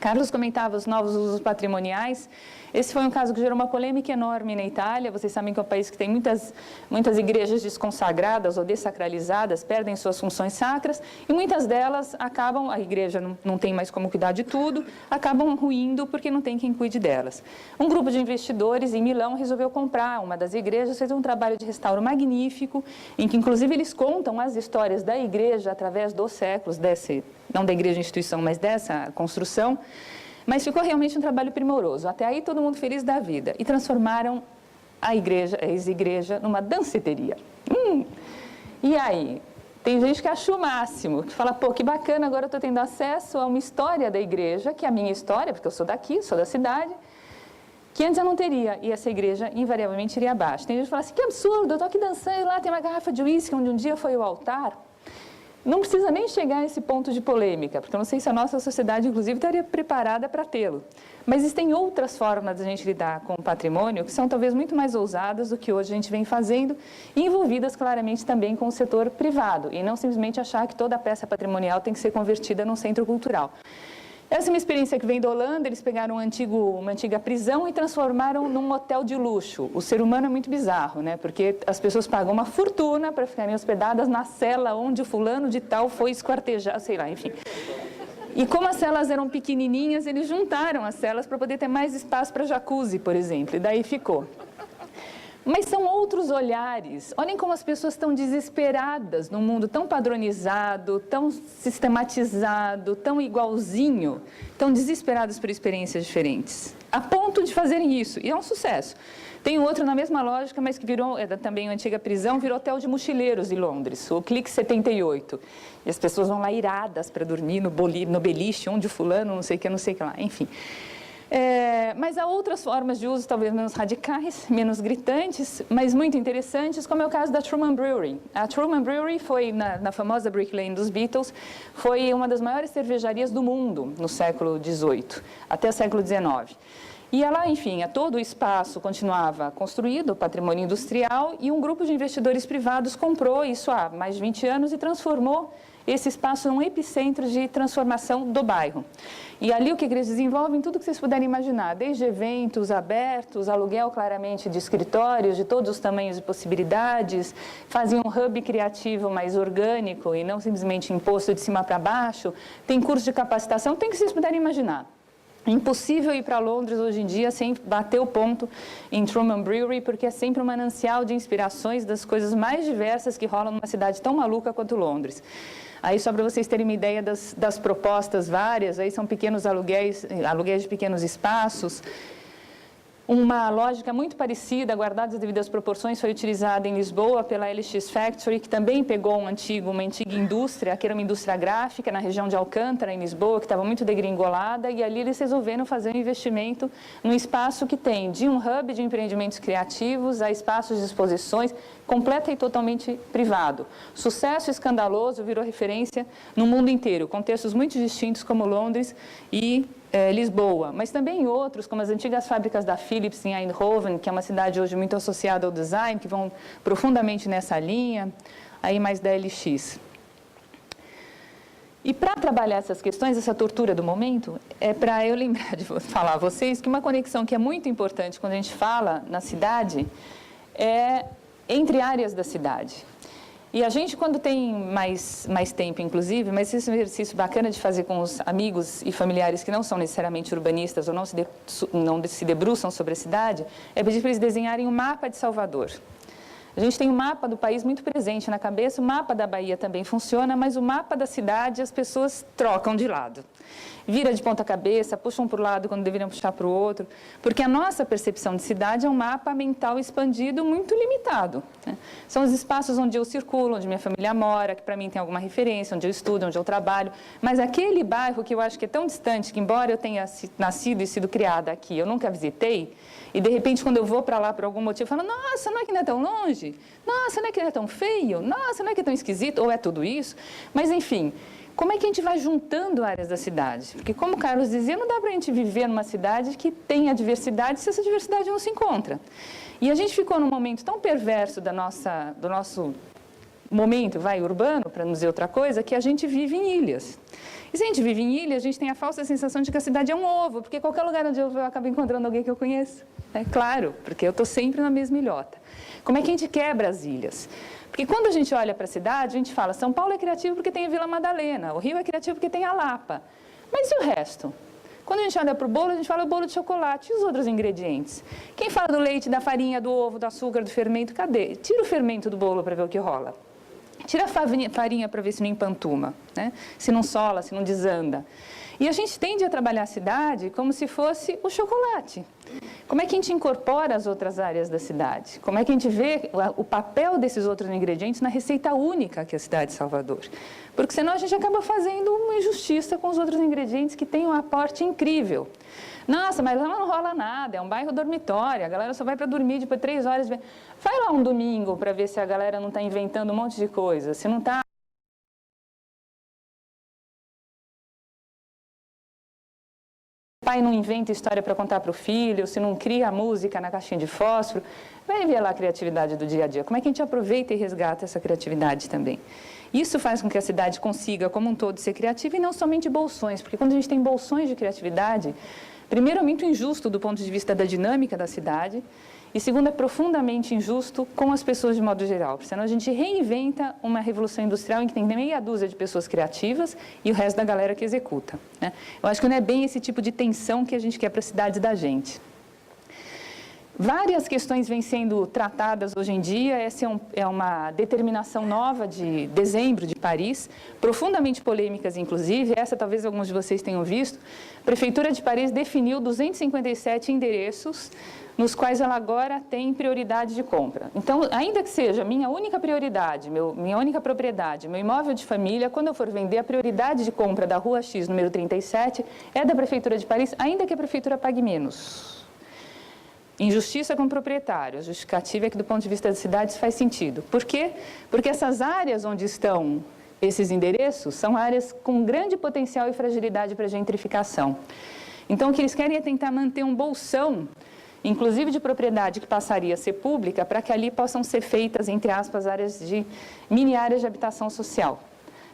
Carlos comentava os novos usos patrimoniais. Esse foi um caso que gerou uma polêmica enorme na Itália. Vocês sabem que é um país que tem muitas igrejas desconsagradas ou dessacralizadas, perdem suas funções sacras, e muitas delas acabam, a igreja não tem mais como cuidar de tudo, acabam ruindo porque não tem quem cuide delas. Um grupo de investidores em Milão resolveu comprar uma das igrejas, fez um trabalho de restauro magnífico, em que inclusive eles contam as histórias da igreja através dos séculos, não da igreja instituição, mas dessa construção. Mas ficou realmente um trabalho primoroso. Até aí, todo mundo feliz da vida. E transformaram a ex-igreja, numa danceteria. E aí? Tem gente que acha o máximo, que fala, pô, que bacana, agora eu estou tendo acesso a uma história da igreja, que é a minha história, porque eu sou daqui, sou da cidade, que antes eu não teria. E essa igreja, invariavelmente, iria abaixo. Tem gente que fala assim, que absurdo, eu estou aqui dançando, lá tem uma garrafa de uísque, onde um dia foi o altar. Não precisa nem chegar a esse ponto de polêmica, porque eu não sei se a nossa sociedade, inclusive, estaria preparada para tê-lo. Mas existem outras formas de a gente lidar com o patrimônio que são talvez muito mais ousadas do que hoje a gente vem fazendo, e envolvidas claramente também com o setor privado, e não simplesmente achar que toda a peça patrimonial tem que ser convertida num centro cultural. Essa é uma experiência que vem da Holanda. Eles pegaram uma antiga prisão e transformaram num hotel de luxo. O ser humano é muito bizarro, né? Porque as pessoas pagam uma fortuna para ficarem hospedadas na cela onde o fulano de tal foi esquartejado, sei lá, enfim. E como as celas eram pequenininhas, eles juntaram as celas para poder ter mais espaço para jacuzzi, por exemplo, e daí ficou. Mas são outros olhares. Olhem como as pessoas estão desesperadas num mundo tão padronizado, tão sistematizado, tão igualzinho, tão desesperadas por experiências diferentes, a ponto de fazerem isso. E é um sucesso. Tem outro na mesma lógica, mas que virou também uma antiga prisão, virou hotel de mochileiros em Londres, o Clique 78. E as pessoas vão lá iradas para dormir no beliche, onde o fulano, não sei o que lá, enfim. Mas há outras formas de uso, talvez menos radicais, menos gritantes, mas muito interessantes, como é o caso da Truman Brewery. A Truman Brewery foi, na famosa Brick Lane dos Beatles, foi uma das maiores cervejarias do mundo no século XVIII, até o século XIX. E ela, enfim, todo o espaço continuava construído, patrimônio industrial, e um grupo de investidores privados comprou isso há mais de 20 anos e transformou esse espaço num epicentro de transformação do bairro. E ali o que eles desenvolvem, tudo que vocês puderem imaginar, desde eventos abertos, aluguel claramente de escritórios, de todos os tamanhos e possibilidades, fazem um hub criativo mais orgânico e não simplesmente imposto de cima para baixo, tem curso de capacitação, tem que vocês puderem imaginar. É impossível ir para Londres hoje em dia sem bater o ponto em Truman Brewery, porque é sempre um manancial de inspirações das coisas mais diversas que rolam numa cidade tão maluca quanto Londres. Aí, só para vocês terem uma ideia das propostas várias, aí são pequenos aluguéis de pequenos espaços. Uma lógica muito parecida, guardadas as devidas proporções, foi utilizada em Lisboa pela LX Factory, que também pegou uma antiga indústria, que era uma indústria gráfica na região de Alcântara, em Lisboa, que estava muito degringolada, e ali eles resolveram fazer um investimento num espaço que tem de um hub de empreendimentos criativos a espaços de exposições, completa e totalmente privado. Sucesso escandaloso, virou referência no mundo inteiro, contextos muito distintos como Londres e Lisboa, mas também em outros, como as antigas fábricas da Philips em Eindhoven, que é uma cidade hoje muito associada ao design, que vão profundamente nessa linha, aí mais da LX. E para trabalhar essas questões, essa tortura do momento, é para eu lembrar de falar a vocês que uma conexão que é muito importante quando a gente fala na cidade é entre áreas da cidade. E a gente, quando tem mais tempo, inclusive, mas esse é um exercício bacana de fazer com os amigos e familiares que não são necessariamente urbanistas ou não se debruçam sobre a cidade, é pedir para eles desenharem um mapa de Salvador. A gente tem um mapa do país muito presente na cabeça, o mapa da Bahia também funciona, mas o mapa da cidade as pessoas trocam de lado. Vira de ponta cabeça, puxam para o lado quando deveriam puxar para o outro, porque a nossa percepção de cidade é um mapa mental expandido muito limitado, né? São os espaços onde eu circulo, onde minha família mora, que para mim tem alguma referência, onde eu estudo, onde eu trabalho, mas aquele bairro que eu acho que é tão distante, que embora eu tenha nascido e sido criada aqui, eu nunca visitei, e de repente quando eu vou para lá por algum motivo, eu falo, nossa, não é que não é tão longe? Nossa, não é que não é tão feio? Nossa, não é que é tão esquisito? Ou é tudo isso? Mas enfim, como é que a gente vai juntando áreas da cidade? Porque, como o Carlos dizia, não dá para a gente viver numa cidade que tenha diversidade se essa diversidade não se encontra. E a gente ficou num momento tão perverso do nosso momento, urbano, para não dizer outra coisa, que a gente vive em ilhas. E se a gente vive em ilhas, a gente tem a falsa sensação de que a cidade é um ovo, porque qualquer lugar onde eu acabo encontrando alguém que eu conheço. É claro, porque eu estou sempre na mesma ilhota. Como é que a gente quebra as ilhas? Porque quando a gente olha para a cidade, a gente fala, São Paulo é criativo porque tem a Vila Madalena, o Rio é criativo porque tem a Lapa. Mas e o resto? Quando a gente olha para o bolo, a gente fala o bolo de chocolate e os outros ingredientes. Quem fala do leite, da farinha, do ovo, do açúcar, do fermento, cadê? Tira o fermento do bolo para ver o que rola. Tira a farinha para ver se não empantuma, né? Se não sola, se não desanda. E a gente tende a trabalhar a cidade como se fosse o chocolate. Como é que a gente incorpora as outras áreas da cidade? Como é que a gente vê o papel desses outros ingredientes na receita única que é a cidade de Salvador? Porque senão a gente acaba fazendo uma injustiça com os outros ingredientes que têm um aporte incrível. Nossa, mas lá não rola nada, é um bairro dormitório, a galera só vai para dormir depois de 3 horas. Vai lá um domingo para ver se a galera não está inventando um monte de coisa, se não está... O pai não inventa história para contar para o filho, se não cria a música na caixinha de fósforo, vai ver lá a criatividade do dia a dia. Como é que a gente aproveita e resgata essa criatividade também? Isso faz com que a cidade consiga, como um todo, ser criativa e não somente bolsões, porque quando a gente tem bolsões de criatividade, primeiro é muito injusto do ponto de vista da dinâmica da cidade, e segundo, é profundamente injusto com as pessoas de modo geral, senão a gente reinventa uma revolução industrial em que tem meia dúzia de pessoas criativas e o resto da galera que executa, né? Eu acho que não é bem esse tipo de tensão que a gente quer para a cidade da gente. Várias questões vêm sendo tratadas hoje em dia. Essa é uma determinação nova de dezembro de Paris, profundamente polêmicas, inclusive. Essa talvez alguns de vocês tenham visto. A Prefeitura de Paris definiu 257 endereços nos quais ela agora tem prioridade de compra. Então, ainda que seja minha única prioridade, minha única propriedade, meu imóvel de família, quando eu for vender, a prioridade de compra da Rua X, número 37, é da Prefeitura de Paris, ainda que a Prefeitura pague menos. Injustiça com o proprietário. A justificativa é que, do ponto de vista das cidades, faz sentido. Por quê? Porque essas áreas onde estão esses endereços são áreas com grande potencial e fragilidade para gentrificação. Então, o que eles querem é tentar manter um bolsão, inclusive de propriedade que passaria a ser pública, para que ali possam ser feitas, entre aspas, mini áreas de habitação social,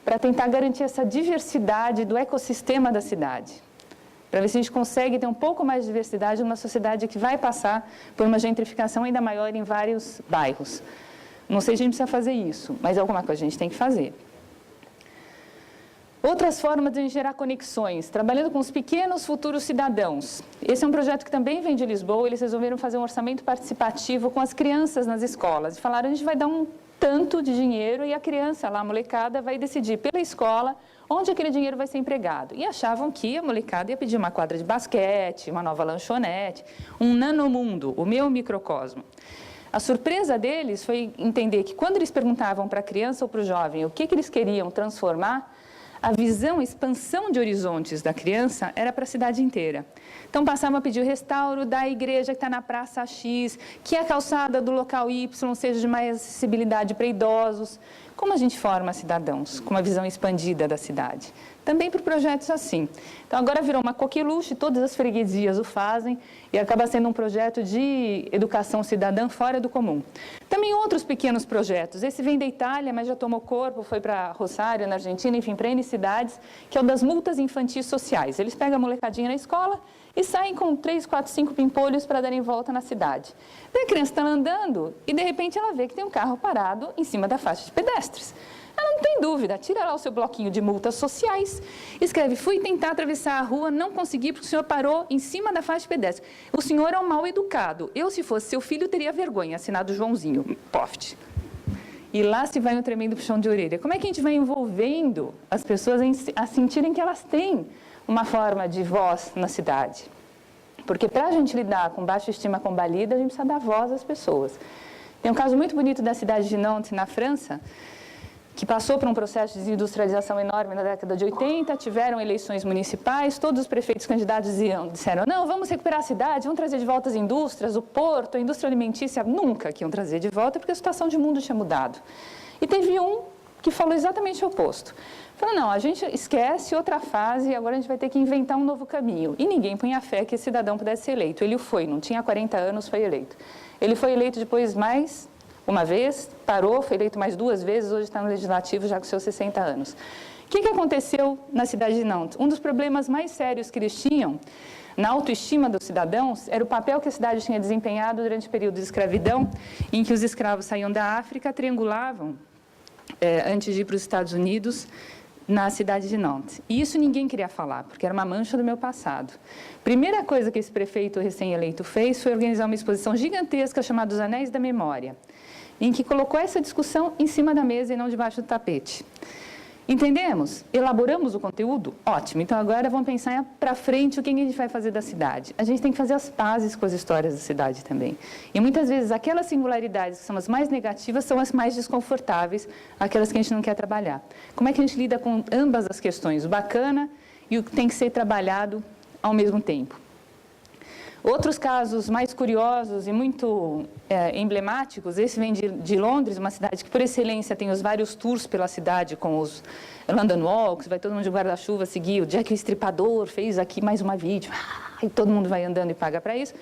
para tentar garantir essa diversidade do ecossistema da cidade, para ver se a gente consegue ter um pouco mais de diversidade numa sociedade que vai passar por uma gentrificação ainda maior em vários bairros. Não sei se a gente precisa fazer isso, mas alguma coisa a gente tem que fazer. Outras formas de gerar conexões, trabalhando com os pequenos futuros cidadãos. Esse é um projeto que também vem de Lisboa. Eles resolveram fazer um orçamento participativo com as crianças nas escolas. E falaram, a gente vai dar um tanto de dinheiro e a criança lá, a molecada, vai decidir pela escola onde aquele dinheiro vai ser empregado. E achavam que a molecada ia pedir uma quadra de basquete, uma nova lanchonete, um nanomundo, o meu microcosmo. A surpresa deles foi entender que quando eles perguntavam para a criança ou para o jovem o que eles queriam transformar, a visão, a expansão de horizontes da criança era para a cidade inteira. Então, passavam a pedir o restauro da igreja que está na Praça X, que a calçada do local Y seja de mais acessibilidade para idosos. Como a gente forma cidadãos com uma visão expandida da cidade? Também por projetos assim. Então, agora virou uma coqueluche, todas as freguesias o fazem e acaba sendo um projeto de educação cidadã fora do comum. Também outros pequenos projetos. Esse vem da Itália, mas já tomou corpo, foi para Rosário, na Argentina, enfim, para N cidades, que é o das multas infantis sociais. Eles pegam a molecadinha na escola e saem com 3, 4, 5 pimpolhos para darem volta na cidade. Daí a criança está andando e, de repente, ela vê que tem um carro parado em cima da faixa de pedestres. Ela não tem dúvida, tira lá o seu bloquinho de multas sociais, escreve, fui tentar atravessar a rua, não consegui porque o senhor parou em cima da faixa de pedestre. O senhor é um mal educado. Eu, se fosse seu filho, teria vergonha. Assinado Joãozinho, poft. E lá se vai um tremendo puxão de orelha. Como é que a gente vai envolvendo as pessoas a sentirem que elas têm uma forma de voz na cidade? Porque para a gente lidar com baixa estima combalida, a gente precisa dar voz às pessoas. Tem um caso muito bonito da cidade de Nantes, na França, que passou por um processo de desindustrialização enorme na década de 80, tiveram eleições municipais, todos os prefeitos candidatos disseram, não, vamos recuperar a cidade, vamos trazer de volta as indústrias, o porto, a indústria alimentícia, nunca que iam trazer de volta, porque a situação de mundo tinha mudado. E teve um que falou exatamente o oposto. Falou, não, a gente esquece outra fase, agora a gente vai ter que inventar um novo caminho. E ninguém punha fé que esse cidadão pudesse ser eleito. Ele foi, não tinha 40 anos, foi eleito. Ele foi eleito depois mais uma vez, parou, foi eleito mais 2 vezes, hoje está no Legislativo já com seus 60 anos. O que aconteceu na cidade de Nantes? Um dos problemas mais sérios que eles tinham na autoestima dos cidadãos era o papel que a cidade tinha desempenhado durante o período de escravidão, em que os escravos saíam da África, triangulavam, antes de ir para os Estados Unidos, na cidade de Nantes. E isso ninguém queria falar, porque era uma mancha do meu passado. Primeira coisa que esse prefeito recém-eleito fez foi organizar uma exposição gigantesca chamada Os Anéis da Memória, em que colocou essa discussão em cima da mesa e não debaixo do tapete. Entendemos? Elaboramos o conteúdo? Ótimo. Então, agora vamos pensar para frente o que a gente vai fazer da cidade. A gente tem que fazer as pazes com as histórias da cidade também. E muitas vezes aquelas singularidades que são as mais negativas são as mais desconfortáveis, aquelas que a gente não quer trabalhar. Como é que a gente lida com ambas as questões, o bacana e o que tem que ser trabalhado ao mesmo tempo? Outros casos mais curiosos e muito emblemáticos, esse vem de Londres, uma cidade que, por excelência, tem os vários tours pela cidade, com os London Walks, vai todo mundo de guarda-chuva seguir, o Jack o Estripador fez aqui mais uma vídeo, e todo mundo vai andando e paga para isso.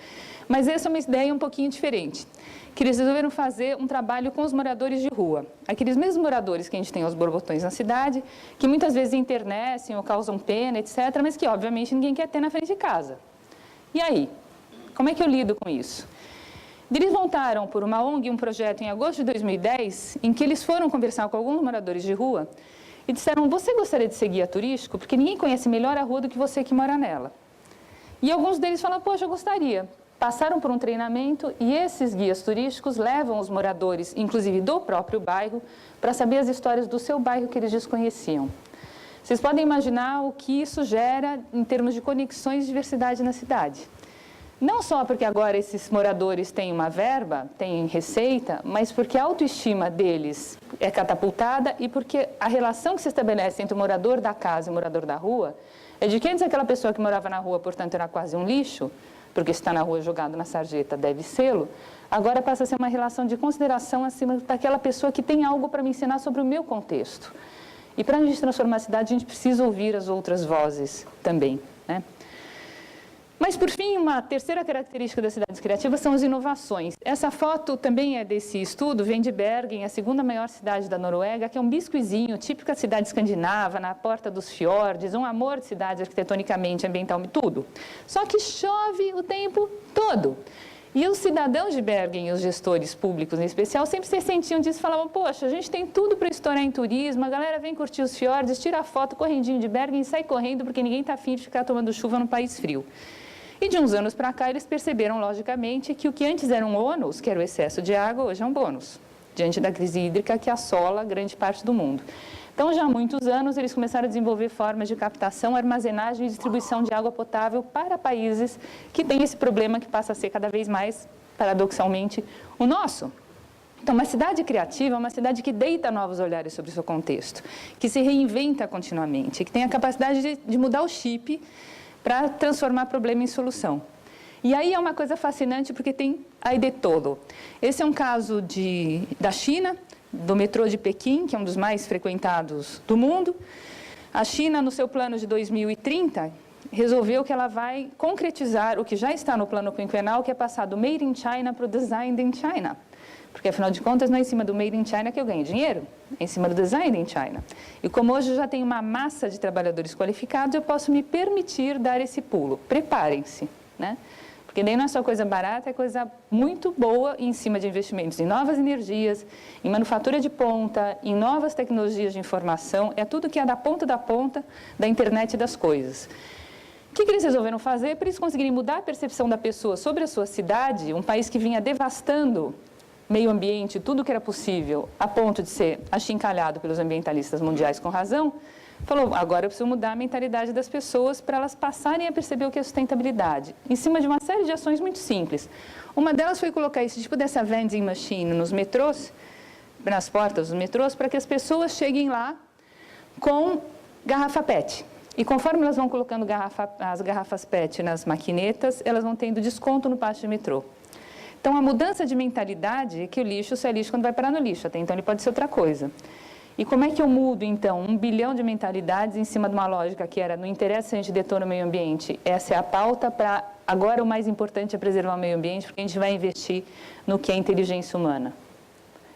Mas essa é uma ideia um pouquinho diferente, que eles resolveram fazer um trabalho com os moradores de rua. Aqueles mesmos moradores que a gente tem aos borbotões na cidade, que muitas vezes internecem ou causam pena, etc., mas que, obviamente, ninguém quer ter na frente de casa. E aí? Como é que eu lido com isso? Eles montaram por uma ONG um projeto em agosto de 2010, em que eles foram conversar com alguns moradores de rua e disseram, você gostaria de ser guia turístico? Porque ninguém conhece melhor a rua do que você que mora nela. E alguns deles falaram, poxa, eu gostaria. passaram por um treinamento e esses guias turísticos levam os moradores, inclusive do próprio bairro, para saber as histórias do seu bairro que eles desconheciam. Vocês podem imaginar o que isso gera em termos de conexões e diversidade na cidade. Não só porque agora esses moradores têm uma verba, têm receita, mas porque a autoestima deles é catapultada e porque a relação que se estabelece entre o morador da casa e o morador da rua é de que antes aquela pessoa que morava na rua, portanto, era quase um lixo, porque se está na rua jogado na sarjeta, deve sê-lo, agora passa a ser uma relação de consideração acima daquela pessoa que tem algo para me ensinar sobre o meu contexto. E para a gente transformar a cidade, a gente precisa ouvir as outras vozes também, né? Mas, por fim, uma terceira característica das cidades criativas são as inovações. Essa foto também é desse estudo, vem de Bergen, a segunda maior cidade da Noruega, que é um biscoizinho, típica cidade escandinava, na porta dos fiordes, um amor de cidade arquitetonicamente, ambientalmente, tudo. Só que chove o tempo todo. E os cidadãos de Bergen e os gestores públicos, em especial, sempre se sentiam disso e falavam, poxa, a gente tem tudo para estourar em turismo, a galera vem curtir os fiordes, tira a foto correndinho de Bergen e sai correndo porque ninguém está afim de ficar tomando chuva num país frio. E de uns anos para cá, eles perceberam, logicamente, que o que antes era um ônus, que era o excesso de água, hoje é um bônus, diante da crise hídrica que assola grande parte do mundo. Então, já há muitos anos, eles começaram a desenvolver formas de captação, armazenagem e distribuição de água potável para países que têm esse problema que passa a ser cada vez mais, paradoxalmente, o nosso. Então, uma cidade criativa é uma cidade que deita novos olhares sobre o seu contexto, que se reinventa continuamente, que tem a capacidade de mudar o chip para transformar problema em solução. E aí é uma coisa fascinante porque tem a ideia todo. Esse é um caso da China, do metrô de Pequim, que é um dos mais frequentados do mundo. A China, no seu plano de 2030, resolveu que ela vai concretizar o que já está no plano quinquenal, que é passar do Made in China para o Design in China. Porque, afinal de contas, não é em cima do Made in China que eu ganho dinheiro, é em cima do Design in China. E como hoje eu já tenho uma massa de trabalhadores qualificados, eu posso me permitir dar esse pulo. Preparem-se, né? Porque daí não é só coisa barata, é coisa muito boa em cima de investimentos em novas energias, em manufatura de ponta, em novas tecnologias de informação, é tudo que é da ponta da internet das coisas. O que eles resolveram fazer? Para eles conseguirem mudar a percepção da pessoa sobre a sua cidade, um país que vinha devastando meio ambiente, tudo que era possível, a ponto de ser achincalhado pelos ambientalistas mundiais com razão, falou, agora eu preciso mudar a mentalidade das pessoas para elas passarem a perceber o que é sustentabilidade, em cima de uma série de ações muito simples. Uma delas foi colocar esse tipo dessa vending machine nos metrôs, nas portas dos metrôs, para que as pessoas cheguem lá com garrafa PET. E conforme elas vão colocando as garrafas PET nas maquinetas, elas vão tendo desconto no pátio de metrô. Então, a mudança de mentalidade é que o lixo só é lixo quando vai parar no lixo, até então ele pode ser outra coisa. E como é que eu mudo, então, 1 bilhão de mentalidades em cima de uma lógica que era, não interessa se a gente detona o meio ambiente, essa é a pauta para, agora o mais importante é preservar o meio ambiente, porque a gente vai investir no que é inteligência humana.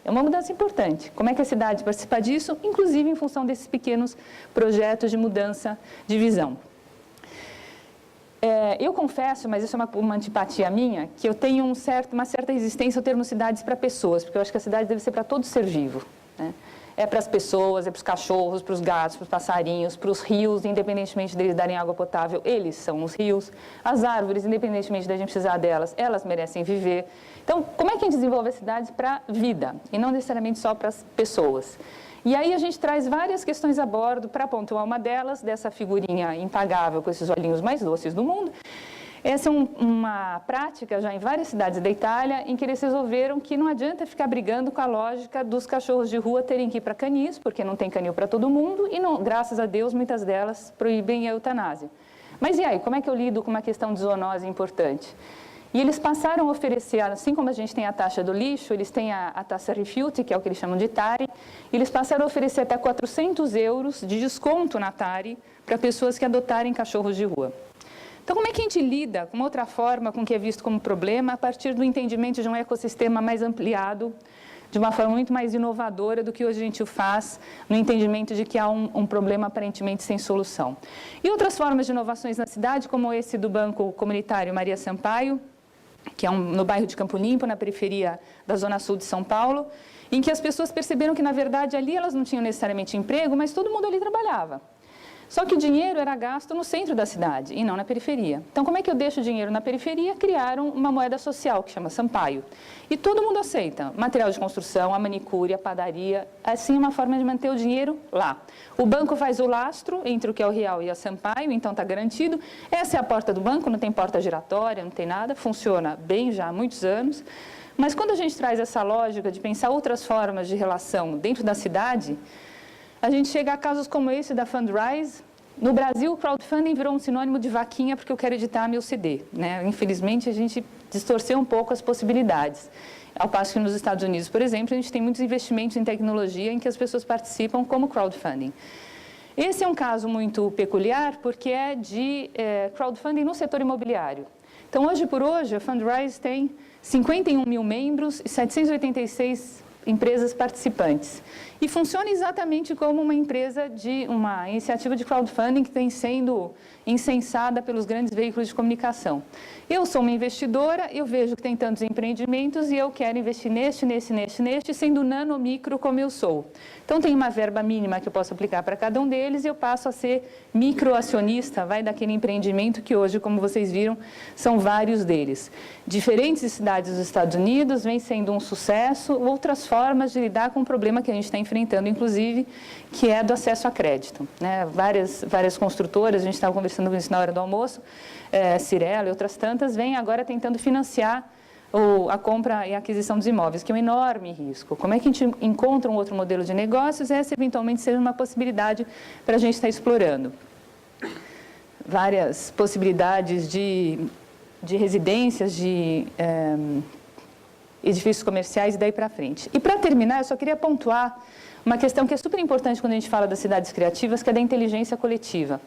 É uma mudança importante. Como é que a cidade participa disso? Inclusive em função desses pequenos projetos de mudança de visão. Eu confesso, mas isso é uma antipatia minha, que eu tenho uma certa resistência ao termo cidades para pessoas, porque eu acho que a cidade deve ser para todo ser vivo, né? É para as pessoas, é para os cachorros, para os gatos, para os passarinhos, para os rios, independentemente deles darem água potável, eles são os rios. As árvores, independentemente da gente precisar delas, elas merecem viver. Então, como é que a gente desenvolve as cidades para a vida, e não necessariamente só para as pessoas? E aí a gente traz várias questões a bordo para pontuar uma delas, dessa figurinha impagável com esses olhinhos mais doces do mundo. Essa é uma prática já em várias cidades da Itália, em que eles resolveram que não adianta ficar brigando com a lógica dos cachorros de rua terem que ir para canis, porque não tem canil para todo mundo, e não, graças a Deus, muitas delas proíbem a eutanásia. Mas e aí, como é que eu lido com uma questão de zoonose importante? E eles passaram a oferecer, assim como a gente tem a taxa do lixo, eles têm a taxa refute, que é o que eles chamam de TARI, e eles passaram a oferecer até 400 euros de desconto na TARI para pessoas que adotarem cachorros de rua. Então, como é que a gente lida com outra forma com o que é visto como problema a partir do entendimento de um ecossistema mais ampliado, de uma forma muito mais inovadora do que hoje a gente o faz, no entendimento de que há um problema aparentemente sem solução? E outras formas de inovações na cidade, como esse do Banco Comunitário Maria Sampaio, que é no bairro de Campo Limpo, na periferia da Zona Sul de São Paulo, em que as pessoas perceberam que, na verdade, ali elas não tinham necessariamente emprego, mas todo mundo ali trabalhava. Só que o dinheiro era gasto no centro da cidade e não na periferia. Então, como é que eu deixo o dinheiro na periferia? Criaram uma moeda social que chama Sampaio. E todo mundo aceita. Material de construção, a manicure, a padaria. Assim, é uma forma de manter o dinheiro lá. O banco faz o lastro entre o que é o real e a Sampaio, então está garantido. Essa é a porta do banco, não tem porta giratória, não tem nada. Funciona bem já há muitos anos. Mas quando a gente traz essa lógica de pensar outras formas de relação dentro da cidade, a gente chega a casos como esse da Fundrise. No Brasil, o crowdfunding virou um sinônimo de vaquinha porque eu quero editar meu CD, né? Infelizmente, a gente distorceu um pouco as possibilidades. Ao passo que nos Estados Unidos, por exemplo, a gente tem muitos investimentos em tecnologia em que as pessoas participam como crowdfunding. Esse é um caso muito peculiar porque é de crowdfunding no setor imobiliário. Então, hoje por hoje, a Fundrise tem 51 mil membros e 786 empresas participantes. E funciona exatamente como uma empresa uma iniciativa de crowdfunding que tem sendo incensada pelos grandes veículos de comunicação. Eu sou uma investidora, eu vejo que tem tantos empreendimentos e eu quero investir neste, sendo nano, micro como eu sou. Então, tem uma verba mínima que eu posso aplicar para cada um deles e eu passo a ser microacionista, vai daquele empreendimento que hoje, como vocês viram, são vários deles. Diferentes cidades dos Estados Unidos vem sendo um sucesso, outras formas de lidar com o problema que a gente está enfrentando, inclusive, que é do acesso a crédito, né? Várias construtoras, a gente estava conversando com isso na hora do almoço, Cirela e outras tantas, vêm agora tentando financiar a compra e a aquisição dos imóveis, que é um enorme risco. Como é que a gente encontra um outro modelo de negócios? Essa, eventualmente, seja uma possibilidade para a gente estar explorando. Várias possibilidades de residências, de edifícios comerciais e daí para frente. E, para terminar, eu só queria pontuar uma questão que é super importante quando a gente fala das cidades criativas, que é da inteligência coletiva,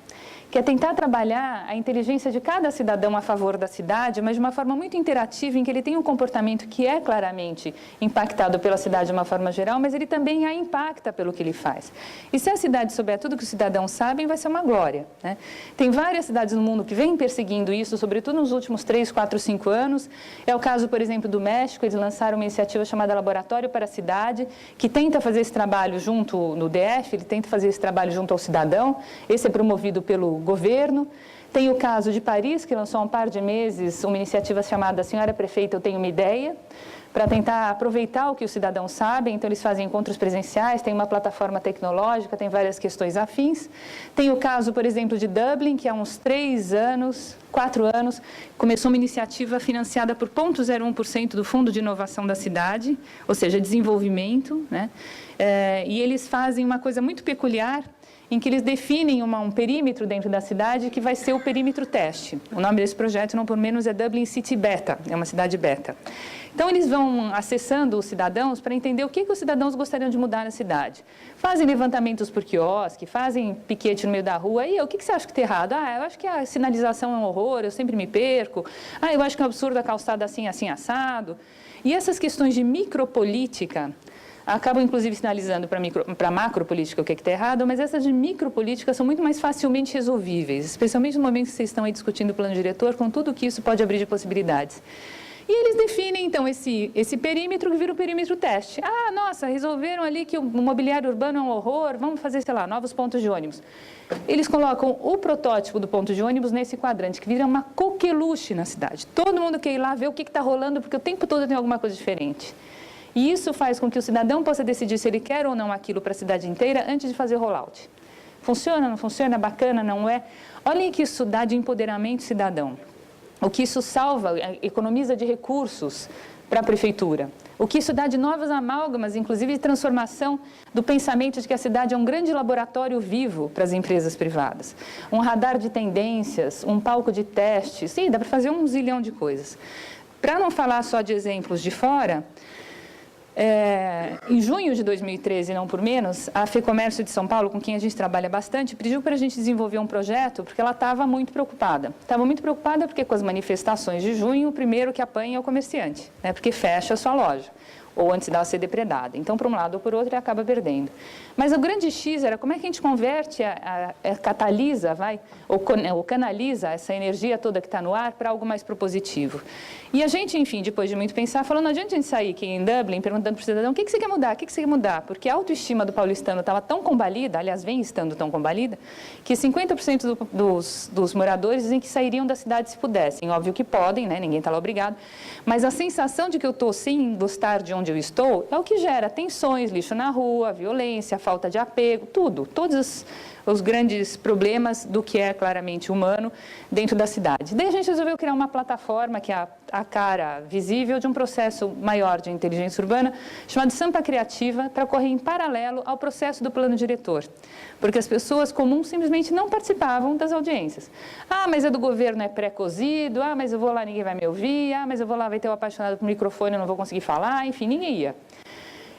que é tentar trabalhar a inteligência de cada cidadão a favor da cidade, mas de uma forma muito interativa, em que ele tem um comportamento que é claramente impactado pela cidade de uma forma geral, mas ele também a impacta pelo que ele faz. E se a cidade souber tudo que os cidadãos sabem, vai ser uma glória, né? Tem várias cidades no mundo que vêm perseguindo isso, sobretudo nos últimos 3, 4, 5 anos. É o caso, por exemplo, do México. Eles lançaram uma iniciativa chamada Laboratório para a Cidade, que tenta fazer esse trabalho junto no DF, ele tenta fazer esse trabalho junto ao cidadão. Esse é promovido pelo governo. Tem o caso de Paris, que lançou há um par de meses uma iniciativa chamada Senhora Prefeita, eu tenho uma ideia, para tentar aproveitar o que os cidadãos sabem. Então, eles fazem encontros presenciais, tem uma plataforma tecnológica, tem várias questões afins. Tem o caso, por exemplo, de Dublin, que há uns 4 anos, começou uma iniciativa financiada por 0,01% do Fundo de Inovação da cidade, ou seja, desenvolvimento, né? E eles fazem uma coisa muito peculiar, em que eles definem um perímetro dentro da cidade que vai ser o perímetro teste. O nome desse projeto, não por menos, é Dublin City Beta, é uma cidade beta. Então, eles vão acessando os cidadãos para entender o que os cidadãos gostariam de mudar na cidade. Fazem levantamentos por quiosque, fazem piquete no meio da rua. E o que você acha que está errado? Eu acho que a sinalização é um horror, eu sempre me perco. Eu acho que é um absurdo a calçada assim, assim, assado. E essas questões de micropolítica acabam, inclusive, sinalizando para a macropolítica o que está errado, mas essas de micropolítica são muito mais facilmente resolvíveis, especialmente no momento que vocês estão aí discutindo o plano diretor, com tudo que isso pode abrir de possibilidades. E eles definem, então, esse perímetro que vira o perímetro teste. Nossa, resolveram ali que o mobiliário urbano é um horror, vamos fazer, sei lá, novos pontos de ônibus. Eles colocam o protótipo do ponto de ônibus nesse quadrante, que vira uma coqueluche na cidade. Todo mundo quer ir lá ver o que está rolando, porque o tempo todo tem alguma coisa diferente. E isso faz com que o cidadão possa decidir se ele quer ou não aquilo para a cidade inteira antes de fazer o rollout. Funciona, não funciona, é bacana, não é? Olhem que isso dá de empoderamento cidadão. O que isso salva, economiza de recursos para a prefeitura. O que isso dá de novas amálgamas, inclusive de transformação do pensamento de que a cidade é um grande laboratório vivo para as empresas privadas. Um radar de tendências, um palco de testes, sim, dá para fazer 1 zilhão de coisas. Para não falar só de exemplos de fora, em junho de 2013, não por menos, a FEComércio de São Paulo, com quem a gente trabalha bastante, pediu para a gente desenvolver um projeto porque ela estava muito preocupada. Estava muito preocupada porque com as manifestações de junho, o primeiro que apanha é o comerciante, né, porque fecha a sua loja. ou antes dela ser depredada. Então, por um lado ou por outro, ele acaba perdendo. Mas o grande X era como é que a gente converte, catalisa, ou canaliza essa energia toda que está no ar para algo mais propositivo. E a gente, enfim, depois de muito pensar, falou, não adianta a gente sair aqui em Dublin perguntando para o cidadão, o que você quer mudar, o que você quer mudar? Porque a autoestima do paulistano estava tão combalida, aliás, vem estando tão combalida, que 50% dos moradores dizem que sairiam da cidade se pudessem. Óbvio que podem, né? Ninguém está lá obrigado, mas a sensação de que eu estou sem gostar de onde eu estou é o que gera tensões, lixo na rua, violência, falta de apego, tudo, todos os grandes problemas do que é claramente humano dentro da cidade. Daí a gente resolveu criar uma plataforma que é a cara visível de um processo maior de inteligência urbana, chamado Sampa Criativa, para correr em paralelo ao processo do plano diretor. Porque as pessoas comuns simplesmente não participavam das audiências. Ah, mas é do governo, é pré-cozido, ah, mas eu vou lá, ninguém vai me ouvir, ah, mas eu vou lá, vai ter um apaixonado por microfone, eu não vou conseguir falar, enfim, ninguém ia.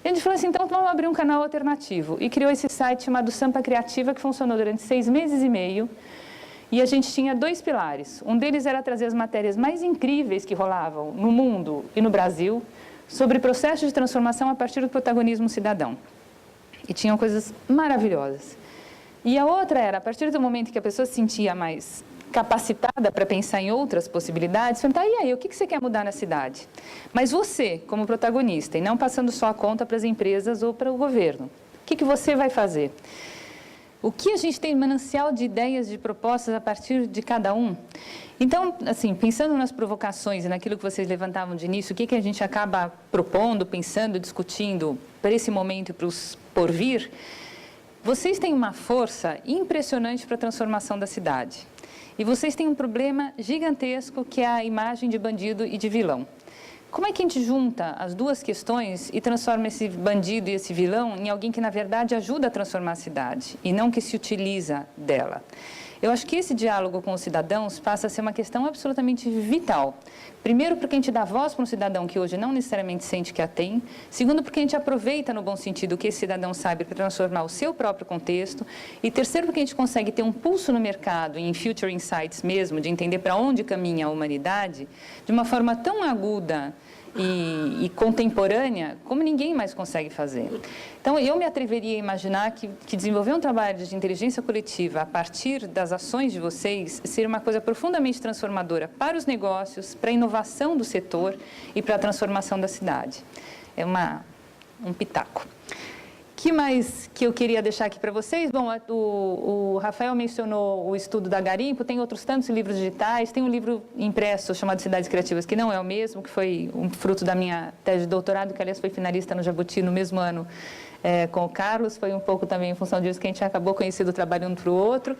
E a gente falou assim, então vamos abrir um canal alternativo. E criou esse site chamado Sampa Criativa, que funcionou durante 6 meses e meio. E a gente tinha 2 pilares. Um deles era trazer as matérias mais incríveis que rolavam no mundo e no Brasil sobre processos de transformação a partir do protagonismo cidadão. E tinham coisas maravilhosas. E a outra era, a partir do momento que a pessoa se sentia mais capacitada para pensar em outras possibilidades, perguntar, e aí, o que você quer mudar na cidade? Mas você, como protagonista, e não passando só a conta para as empresas ou para o governo, o que você vai fazer? O que a gente tem manancial de ideias, de propostas a partir de cada um? Então, assim, pensando nas provocações e naquilo que vocês levantavam de início, o que a gente acaba propondo, pensando, discutindo para esse momento e para os por vir, vocês têm uma força impressionante para a transformação da cidade. E vocês têm um problema gigantesco que é a imagem de bandido e de vilão. Como é que a gente junta as duas questões e transforma esse bandido e esse vilão em alguém que, na verdade, ajuda a transformar a cidade e não que se utiliza dela? Eu acho que esse diálogo com os cidadãos passa a ser uma questão absolutamente vital. Primeiro, porque a gente dá voz para um cidadão que hoje não necessariamente sente que a tem. Segundo, porque a gente aproveita, no bom sentido, o que esse cidadão sabe para transformar o seu próprio contexto. E terceiro, porque a gente consegue ter um pulso no mercado, em Future Insights mesmo, de entender para onde caminha a humanidade, de uma forma tão aguda e contemporânea como ninguém mais consegue fazer. Então, eu me atreveria a imaginar que desenvolver um trabalho de inteligência coletiva a partir das ações de vocês seria uma coisa profundamente transformadora para os negócios, para a inovação do setor e para a transformação da cidade. É um pitaco. O que mais que eu queria deixar aqui para vocês? Bom, o Rafael mencionou o estudo da Garimpo, tem outros tantos livros digitais, tem um livro impresso chamado Cidades Criativas, que não é o mesmo, que foi um fruto da minha tese de doutorado, que aliás foi finalista no Jabuti no mesmo ano com o Carlos, foi um pouco também em função disso que a gente acabou conhecendo o trabalho um para o outro.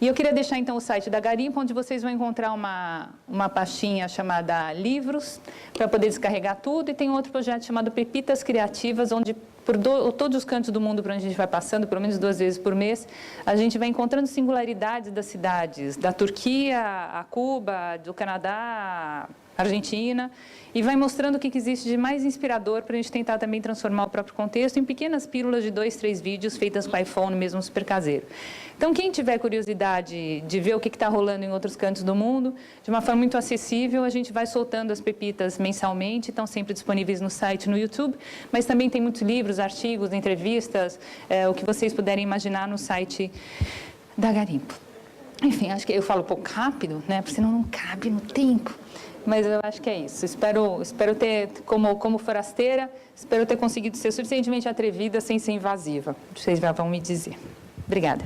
E eu queria deixar então o site da Garimpo, onde vocês vão encontrar uma pastinha chamada Livros, para poder descarregar tudo, e tem outro projeto chamado Pepitas Criativas, onde por todos os cantos do mundo por onde a gente vai passando, pelo menos 2 vezes por mês, a gente vai encontrando singularidades das cidades, da Turquia a Cuba, do Canadá a Argentina, e vai mostrando o que existe de mais inspirador para a gente tentar também transformar o próprio contexto em pequenas pílulas de 2, 3 vídeos feitas com iPhone, mesmo super caseiro. Então, quem tiver curiosidade de ver o que está rolando em outros cantos do mundo, de uma forma muito acessível, a gente vai soltando as pepitas mensalmente, estão sempre disponíveis no site, no YouTube, mas também tem muitos livros, artigos, entrevistas, o que vocês puderem imaginar no site da Garimpo. Enfim, acho que eu falo um pouco rápido, né, porque senão não cabe no tempo. Mas eu acho que é isso. Espero ter, como forasteira, espero ter conseguido ser suficientemente atrevida sem ser invasiva. Vocês já vão me dizer. Obrigada.